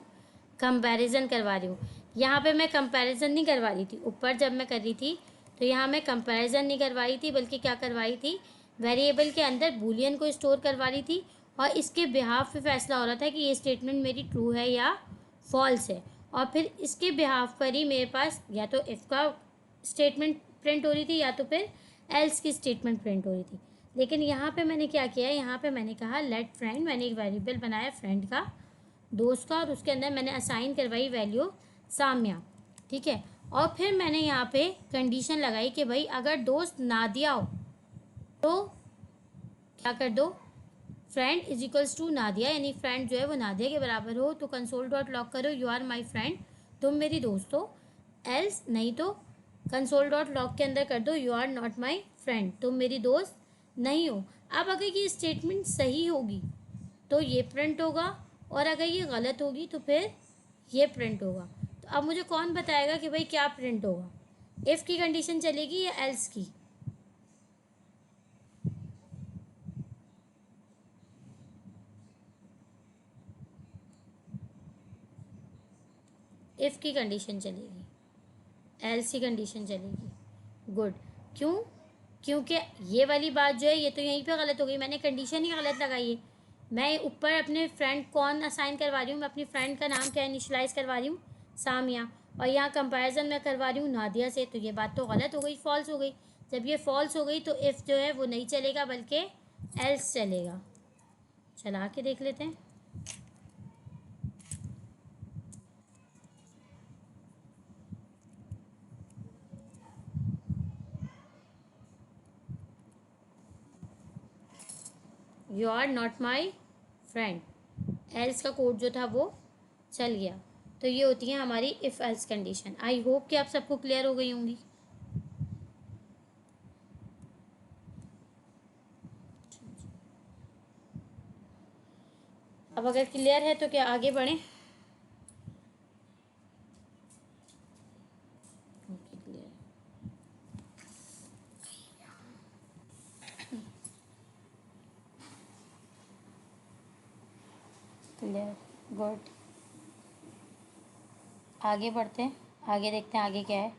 कंपैरिजन करवा रही हूँ। यहाँ पे मैं कंपैरिजन नहीं करवा रही थी, ऊपर जब मैं कर रही थी तो यहाँ मैं कंपैरिजन नहीं करवा रही थी, बल्कि क्या करवाई थी, वेरिएबल के अंदर बूलियन को स्टोर करवा रही थी, और इसके बिहाफ पे फैसला हो रहा था कि ये स्टेटमेंट मेरी ट्रू है या फॉल्स है। और फिर इसके बिहाफ पर ही मेरे पास या तो इफ़ का स्टेटमेंट प्रिंट हो रही थी या तो फिर एल्स की स्टेटमेंट प्रिंट हो रही थी। लेकिन यहाँ पे मैंने क्या किया है, यहाँ पे मैंने कहा लेट फ्रेंड, मैंने एक वेरिएबल बनाया फ्रेंड का, दोस्त का, और उसके अंदर मैंने असाइन करवाई वैल्यू साम्या, ठीक है। और फिर मैंने यहाँ पे कंडीशन लगाई कि भाई अगर दोस्त नादिया हो तो क्या कर दो, friend is equals to Nadia, यानी फ्रेंड जो है वो नादिया के बराबर हो, तो कंसोल डॉट लॉग करो यू आर माई फ्रेंड, तुम मेरी दोस्त हो। एल्स नहीं तो कंसोल डॉट लॉग के अंदर कर दो you are not my friend, तुम मेरी दोस्त नहीं हो। अब अगर ये स्टेटमेंट सही होगी तो ये प्रिंट होगा, और अगर ये गलत होगी तो फिर ये प्रिंट होगा। तो अब मुझे कौन बताएगा कि भाई क्या प्रिंट होगा, इफ़ की कंडीशन चलेगी या एल्स की। इफ़ की कंडीशन चलेगी, एल्स की कंडीशन चलेगी। गुड, क्यों, क्योंकि ये वाली बात जो है ये तो यहीं पे गलत हो गई, मैंने कंडीशन ही गलत लगाई है। मैं ऊपर अपने फ्रेंड कौन असाइन करवा रही हूँ, मैं अपनी फ्रेंड का नाम क्या इनिशलाइज करवा रही हूँ, सामिया, और यहाँ कंपैरिजन मैं करवा रही हूँ नादिया से, तो ये बात तो गलत हो गई, फॉल्स हो गई। जब ये फॉल्स हो गई तो इफ़ जो है वो नहीं चलेगा बल्कि एल्स चलेगा। चला के देख लेते हैं। You are not my friend, else का कोड जो था वो चल गया। तो ये होती है हमारी if else condition. I hope कि आप सबको क्लियर हो गई होंगी। अब अगर क्लियर है तो क्या आगे बढ़ें? Okay, clear. Clear, good. आगे बढ़ते हैं, आगे देखते हैं आगे क्या है।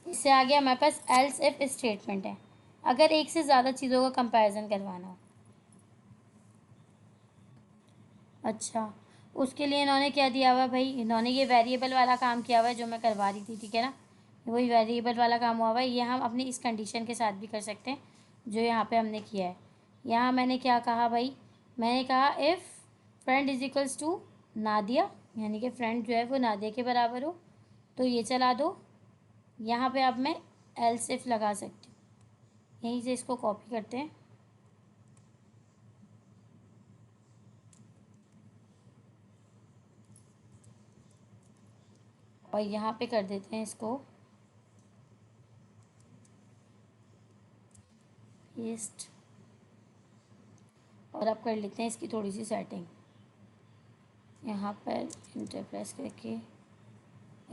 इससे आगे हमारे पास एल्स इफ स्टेटमेंट है। अगर एक से ज़्यादा चीज़ों का कंपैरिजन करवाना हो। अच्छा, उसके लिए इन्होंने क्या दिया हुआ है भाई? इन्होंने ये वेरिएबल वाला काम किया हुआ है जो मैं करवा रही थी, ठीक है ना? वही वेरिएबल वाला काम हुआ हुआ है। ये हम अपनी इस कंडीशन के साथ भी कर सकते हैं जो यहाँ पे हमने किया है। यहाँ मैंने क्या कहा भाई? मैंने कहा if friend is equals to Nadia, यानी कि फ्रेंड जो है वो नादिया के बराबर हो, तो ये चला दो। यहाँ पे अब मैं एल्स इफ लगा सकती हूँ। यहीं से इसको कॉपी करते हैं और यहाँ पे कर देते हैं इसको पेस्ट। और अब कर लेते हैं इसकी थोड़ी सी सेटिंग। यहाँ पर इंटर प्रेस करके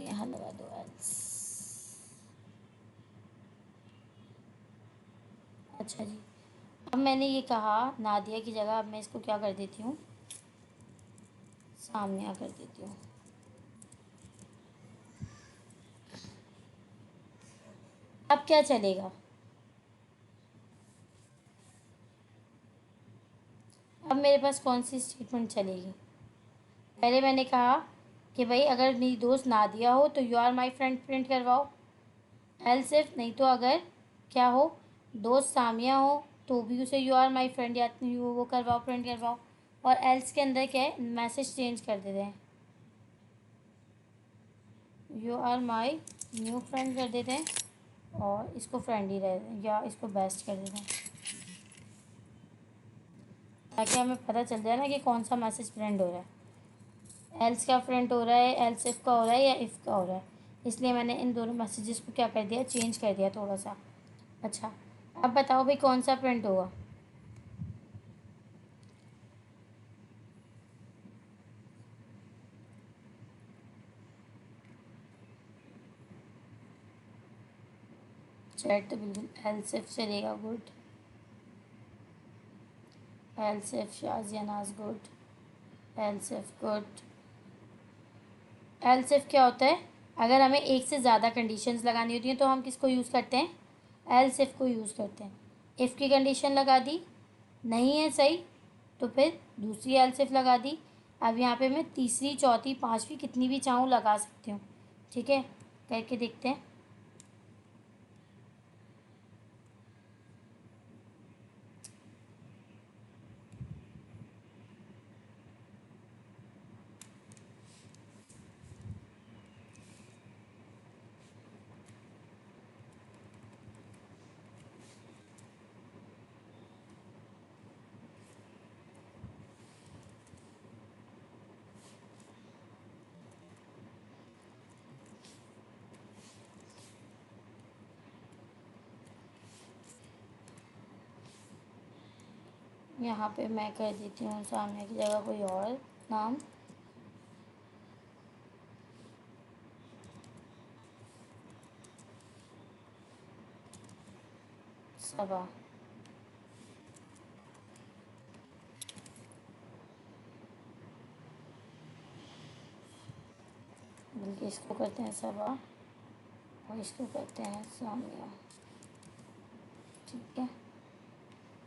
यहाँ लगा दो एल्स। अच्छा जी, अब मैंने ये कहा नादिया की जगह अब मैं इसको क्या कर देती हूँ? सामने कर देती हूँ। अब क्या चलेगा? अब मेरे पास कौन सी स्टेटमेंट चलेगी? पहले मैंने कहा कि भाई अगर मेरी दोस्त नादिया हो तो you are my friend print करवाओ। एल्स इफ नहीं तो अगर क्या हो, दोस्त सामिया हो तो भी उसे यू आर माई फ्रेंड या वो करवाओ, प्रिंट करवाओ। और एल्स के अंदर क्या है, मैसेज चेंज कर देते हैं, you are my new friend कर देते हैं और इसको फ्रेंड ही रह या इसको बेस्ट कर देते हैं, ताकि हमें पता चल जाए ना कि कौन सा मैसेज फ्रेंड हो रहा है। एल्स का फ्रेंड हो रहा है, एल्स इफ का हो रहा है या इफ़ का हो रहा है। इसलिए मैंने इन दोनों मैसेजेस को क्या कर दिया, चेंज कर दिया थोड़ा सा। अच्छा, अब बताओ भाई कौन सा प्रिंट होगा? चैट तो बिल्कुल एल्स इफ चलेगा, गुड। एल्स इफ शाजिया नाज, good. Else if, good. Else if क्या होता है? अगर हमें एक से ज़्यादा कंडीशंस लगानी होती हैं तो हम किसको यूज़ करते हैं? एल्स इफ को यूज़ करते हैं। इफ़ की कंडीशन लगा दी, नहीं है सही, तो फिर दूसरी एल्स इफ लगा दी। अब यहाँ पे मैं तीसरी, चौथी, पांचवी कितनी भी चाहूँ लगा सकती हूँ, ठीक है? करके देखते हैं। यहाँ पे मैं कर देती हूँ सामने की जगह कोई और नाम, सबा। बल्कि इसको करते हैं सबा और इसको करते हैं सामिया, ठीक है?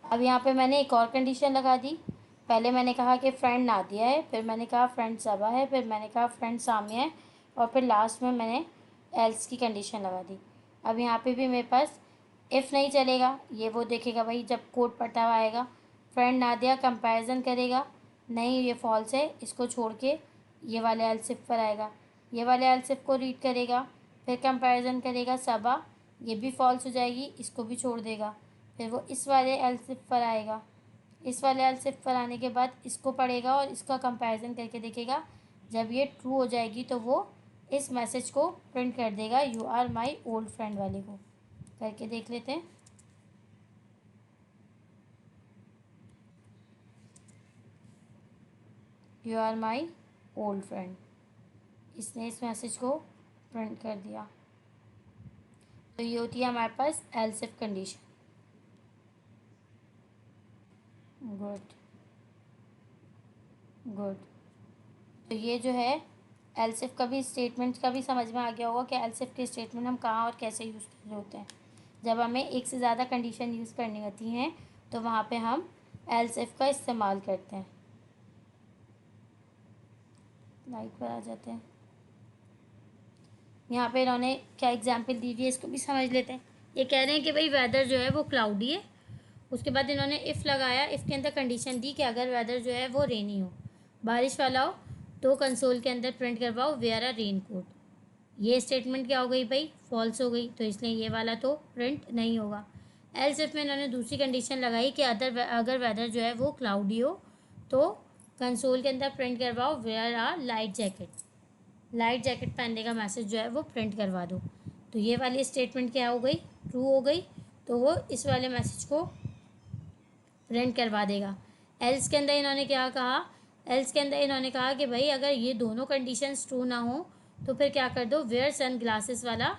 अब यहाँ पे मैंने एक और कंडीशन लगा दी। पहले मैंने कहा कि फ्रेंड नादिया है, फिर मैंने कहा फ्रेंड सबा है, फिर मैंने कहा फ्रेंड सामिया है, और फिर लास्ट में मैंने एल्स की कंडीशन लगा दी। अब यहाँ पे भी मेरे पास इफ़ नहीं चलेगा, ये वो देखेगा भाई जब कोड पढ़ता हुआ आएगा। फ्रेंड नादिया कंपैरिजन करेगा, नहीं ये फॉल्स है, इसको छोड़ के ये वाले एल्स इफ पर आएगा। ये वाले एल्स इफ को रीड करेगा, फिर कंपैरिजन करेगा सबा, ये भी फॉल्स हो जाएगी, इसको भी छोड़ देगा। फिर वो इस वाले एल्स इफ पर आएगा, इस वाले एल्स इफ पर आने के बाद इसको पढ़ेगा और इसका कंपैरिजन करके देखेगा। जब ये ट्रू हो जाएगी तो वो इस मैसेज को प्रिंट कर देगा, you are my old friend वाले को। करके देख लेते हैं। You are my old friend, इसने इस मैसेज को प्रिंट कर दिया। तो ये होती है हमारे पास else if condition. Good good. तो ये जो है एल्स इफ का भी स्टेटमेंट का भी समझ में आ गया होगा कि एल्स इफ के स्टेटमेंट हम कहाँ और कैसे यूज़ कर रहे होते हैं। जब हमें एक से ज़्यादा कंडीशन यूज़ करनी होती हैं तो वहाँ पे हम एल्स इफ का इस्तेमाल करते हैं। लाइट पर आ जाते हैं। यहाँ पे इन्होंने क्या एग्जाम्पल दी हुई है इसको भी समझ लेते हैं। ये कह रहे हैं कि भाई वेदर जो है वो क्लाउडी है, उसके बाद इन्होंने इफ़ लगाया, इफ़ के अंदर कंडीशन दी कि अगर वेदर जो है वो रेनी हो, बारिश वाला हो, तो कंसोल के अंदर प्रिंट करवाओ वेयर अ रेन कोट। ये स्टेटमेंट क्या हो गई भाई, फॉल्स हो गई, तो इसलिए ये वाला तो प्रिंट नहीं होगा। एल्स इफ में इन्होंने दूसरी कंडीशन लगाई कि अगर वेदर जो है वो क्लाउडी हो तो कंसोल के अंदर प्रिंट करवाओ wear a light jacket, light jacket पहनने का मैसेज जो है वो प्रिंट करवा दो। तो ये वाली स्टेटमेंट क्या हो गई, ट्रू हो गई, तो वो इस वाले मैसेज को प्रिंट करवा देगा। एल्स के अंदर इन्होंने क्या कहा, एल्स के अंदर इन्होंने कहा कि भाई अगर ये दोनों कंडीशंस ट्रू ना हो तो फिर क्या कर दो, वेयर सन ग्लासेस वाला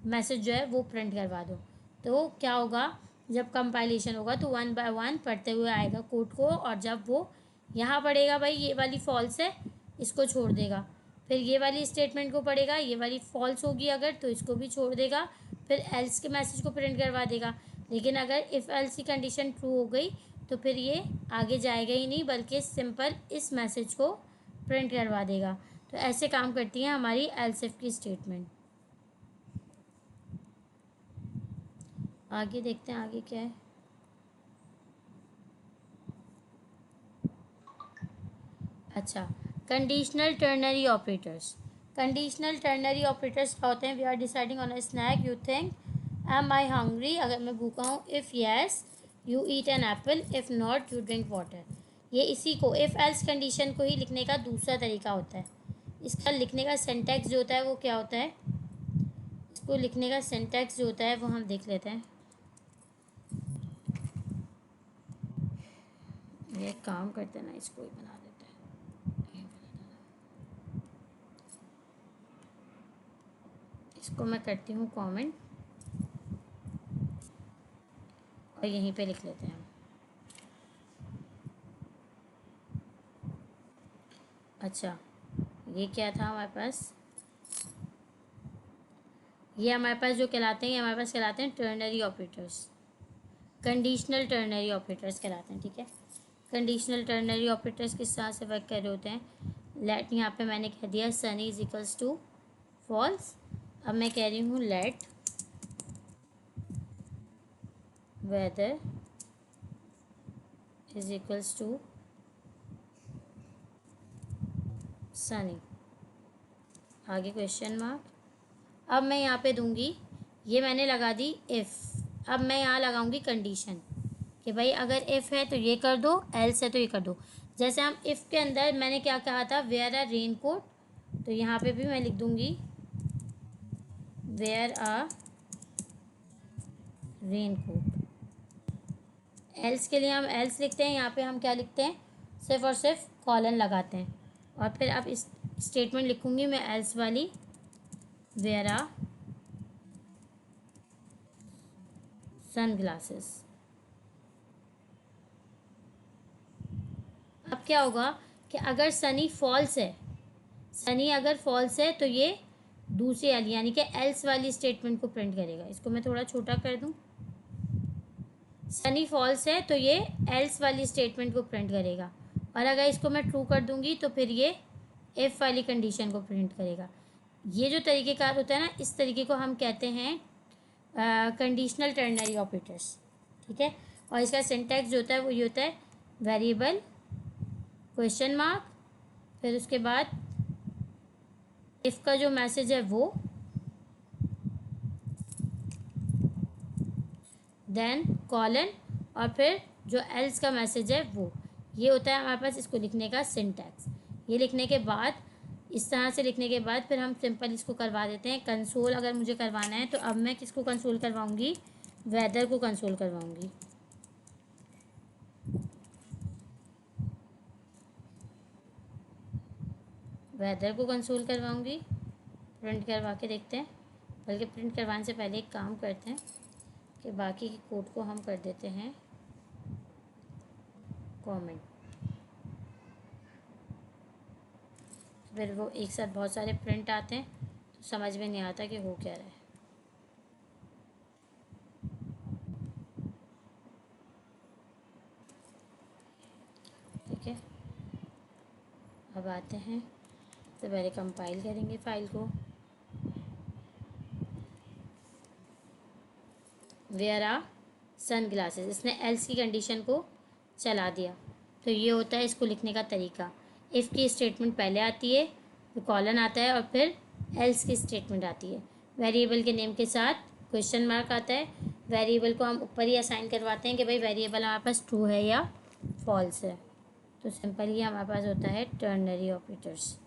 मैसेज जो है वो प्रिंट करवा दो। तो क्या होगा, जब कंपाइलेशन होगा तो 1 बाय 1 पढ़ते हुए आएगा कोड को, और जब वो यहाँ पढ़ेगा भाई ये वाली फॉल्स है, इसको छोड़ देगा। फिर ये वाली स्टेटमेंट को पढ़ेगा, ये वाली फॉल्स होगी अगर तो इसको भी छोड़ देगा, फिर एल्स के मैसेज को प्रिंट करवा देगा। लेकिन अगर इफ़ एल्स की कंडीशन ट्रू हो गई तो फिर ये आगे जाएगा ही नहीं, बल्कि सिंपल इस मैसेज को प्रिंट करवा देगा। तो ऐसे काम करती है हमारी एल्स इफ की स्टेटमेंट। आगे देखते हैं आगे क्या है। अच्छा, conditional ternary operators. Conditional ternary operators क्या होते हैं, we are deciding on a snack, you think am I hungry, अगर मैं भूखा हूँ, if yes you eat an apple, if not you drink water. ये इसी को इफ़ एल्स कंडीशन को ही लिखने का दूसरा तरीका होता है। इसका लिखने का सिंटैक्स जो होता है वो क्या होता है, इसको लिखने का सिंटैक्स जो होता है वो हम देख लेते हैं। ये काम करते हैं ना, इसको ही बना देते हैं। इसको मैं करती हूँ कमेंट और यहीं पे लिख लेते हैं। अच्छा, ये क्या था हमारे पास, ये हमारे पास जो कहलाते हैं, ये हमारे पास कहलाते हैं ternary operators, conditional ternary operators कहलाते हैं। ठीक है, कंडीशनल टर्नरी ऑपरेटर्स किस तरह से वर्क कर रहे होते हैं। लेट, यहाँ पे मैंने कह दिया sunny is equals to false. अब मैं कह रही हूँ let weather is equals to sunny, आगे क्वेश्चन मार्क। अब मैं यहाँ पे दूंगी, ये मैंने लगा दी इफ़। अब मैं यहाँ लगाऊंगी कंडीशन कि भाई अगर इफ़ है तो ये कर दो, एल्स है तो ये कर दो। जैसे हम इफ़ के अंदर मैंने क्या कहा था, वेयर अ रेन कोट, तो यहाँ पे भी मैं लिख दूंगी wear a raincoat. Else के लिए हम एल्स लिखते हैं, यहाँ पे हम क्या लिखते हैं, सिर्फ और सिर्फ कॉलन लगाते हैं। और फिर अब इस स्टेटमेंट लिखूंगी मैं एल्स वाली, वेयर अ सन ग्लासेस। अब क्या होगा कि अगर सनी फॉल्स है, सनी अगर फॉल्स है तो ये दूसरी वाली यानी कि एल्स वाली स्टेटमेंट को प्रिंट करेगा। इसको मैं थोड़ा छोटा कर दूं, सनी फॉल्स है तो ये एल्स वाली स्टेटमेंट को प्रिंट करेगा, और अगर इसको मैं ट्रू कर दूंगी तो फिर ये इफ़ वाली कंडीशन को प्रिंट करेगा। ये जो तरीक़ेकार होता है ना, इस तरीके को हम कहते हैं कंडीशनल टर्नरी ऑपरेटर्स, ठीक है। और इसका सिंटैक्स जो होता है वो ये होता है वेरिएबल क्वेश्चन मार्क, फिर उसके बाद इफ़ का जो मैसेज है वो, देन कॉलन, और फिर जो एल्स का मैसेज है वो। ये होता है हमारे पास इसको लिखने का सिंटैक्स। ये लिखने के बाद, इस तरह से लिखने के बाद फिर हम सिंपल इसको करवा देते हैं कंसोल। अगर मुझे करवाना है तो अब मैं किसको कंसोल करवाऊँगी, वेदर को कंसोल करवाऊँगी। वेदर को कंसोल करवाऊँगी। प्रिंट करवा के देखते हैं, बल्कि प्रिंट करवाने से पहले एक काम करते हैं कि बाकी के कोड को हम कर देते हैं कमेंट, फिर वो एक साथ बहुत सारे प्रिंट आते हैं तो समझ में नहीं आता कि हो क्या रहा है। ठीक है, अब आते हैं तो पहले कंपाइल करेंगे फाइल को। वेयर आर सन ग्लासेस, इसने एल्स की कंडीशन को चला दिया। तो ये होता है इसको लिखने का तरीका। इफ़ की स्टेटमेंट पहले आती है, तो कॉलन आता है, और फिर एल्स की स्टेटमेंट आती है। वेरिएबल के नेम के साथ क्वेश्चन मार्क आता है। वेरिएबल को हम ऊपर ही असाइन करवाते हैं कि भाई वेरिएबल हमारे पास ट्रू है या फॉल्स है। तो सिंपल ही हमारे पास होता है टर्नरी ऑपरेटर्स।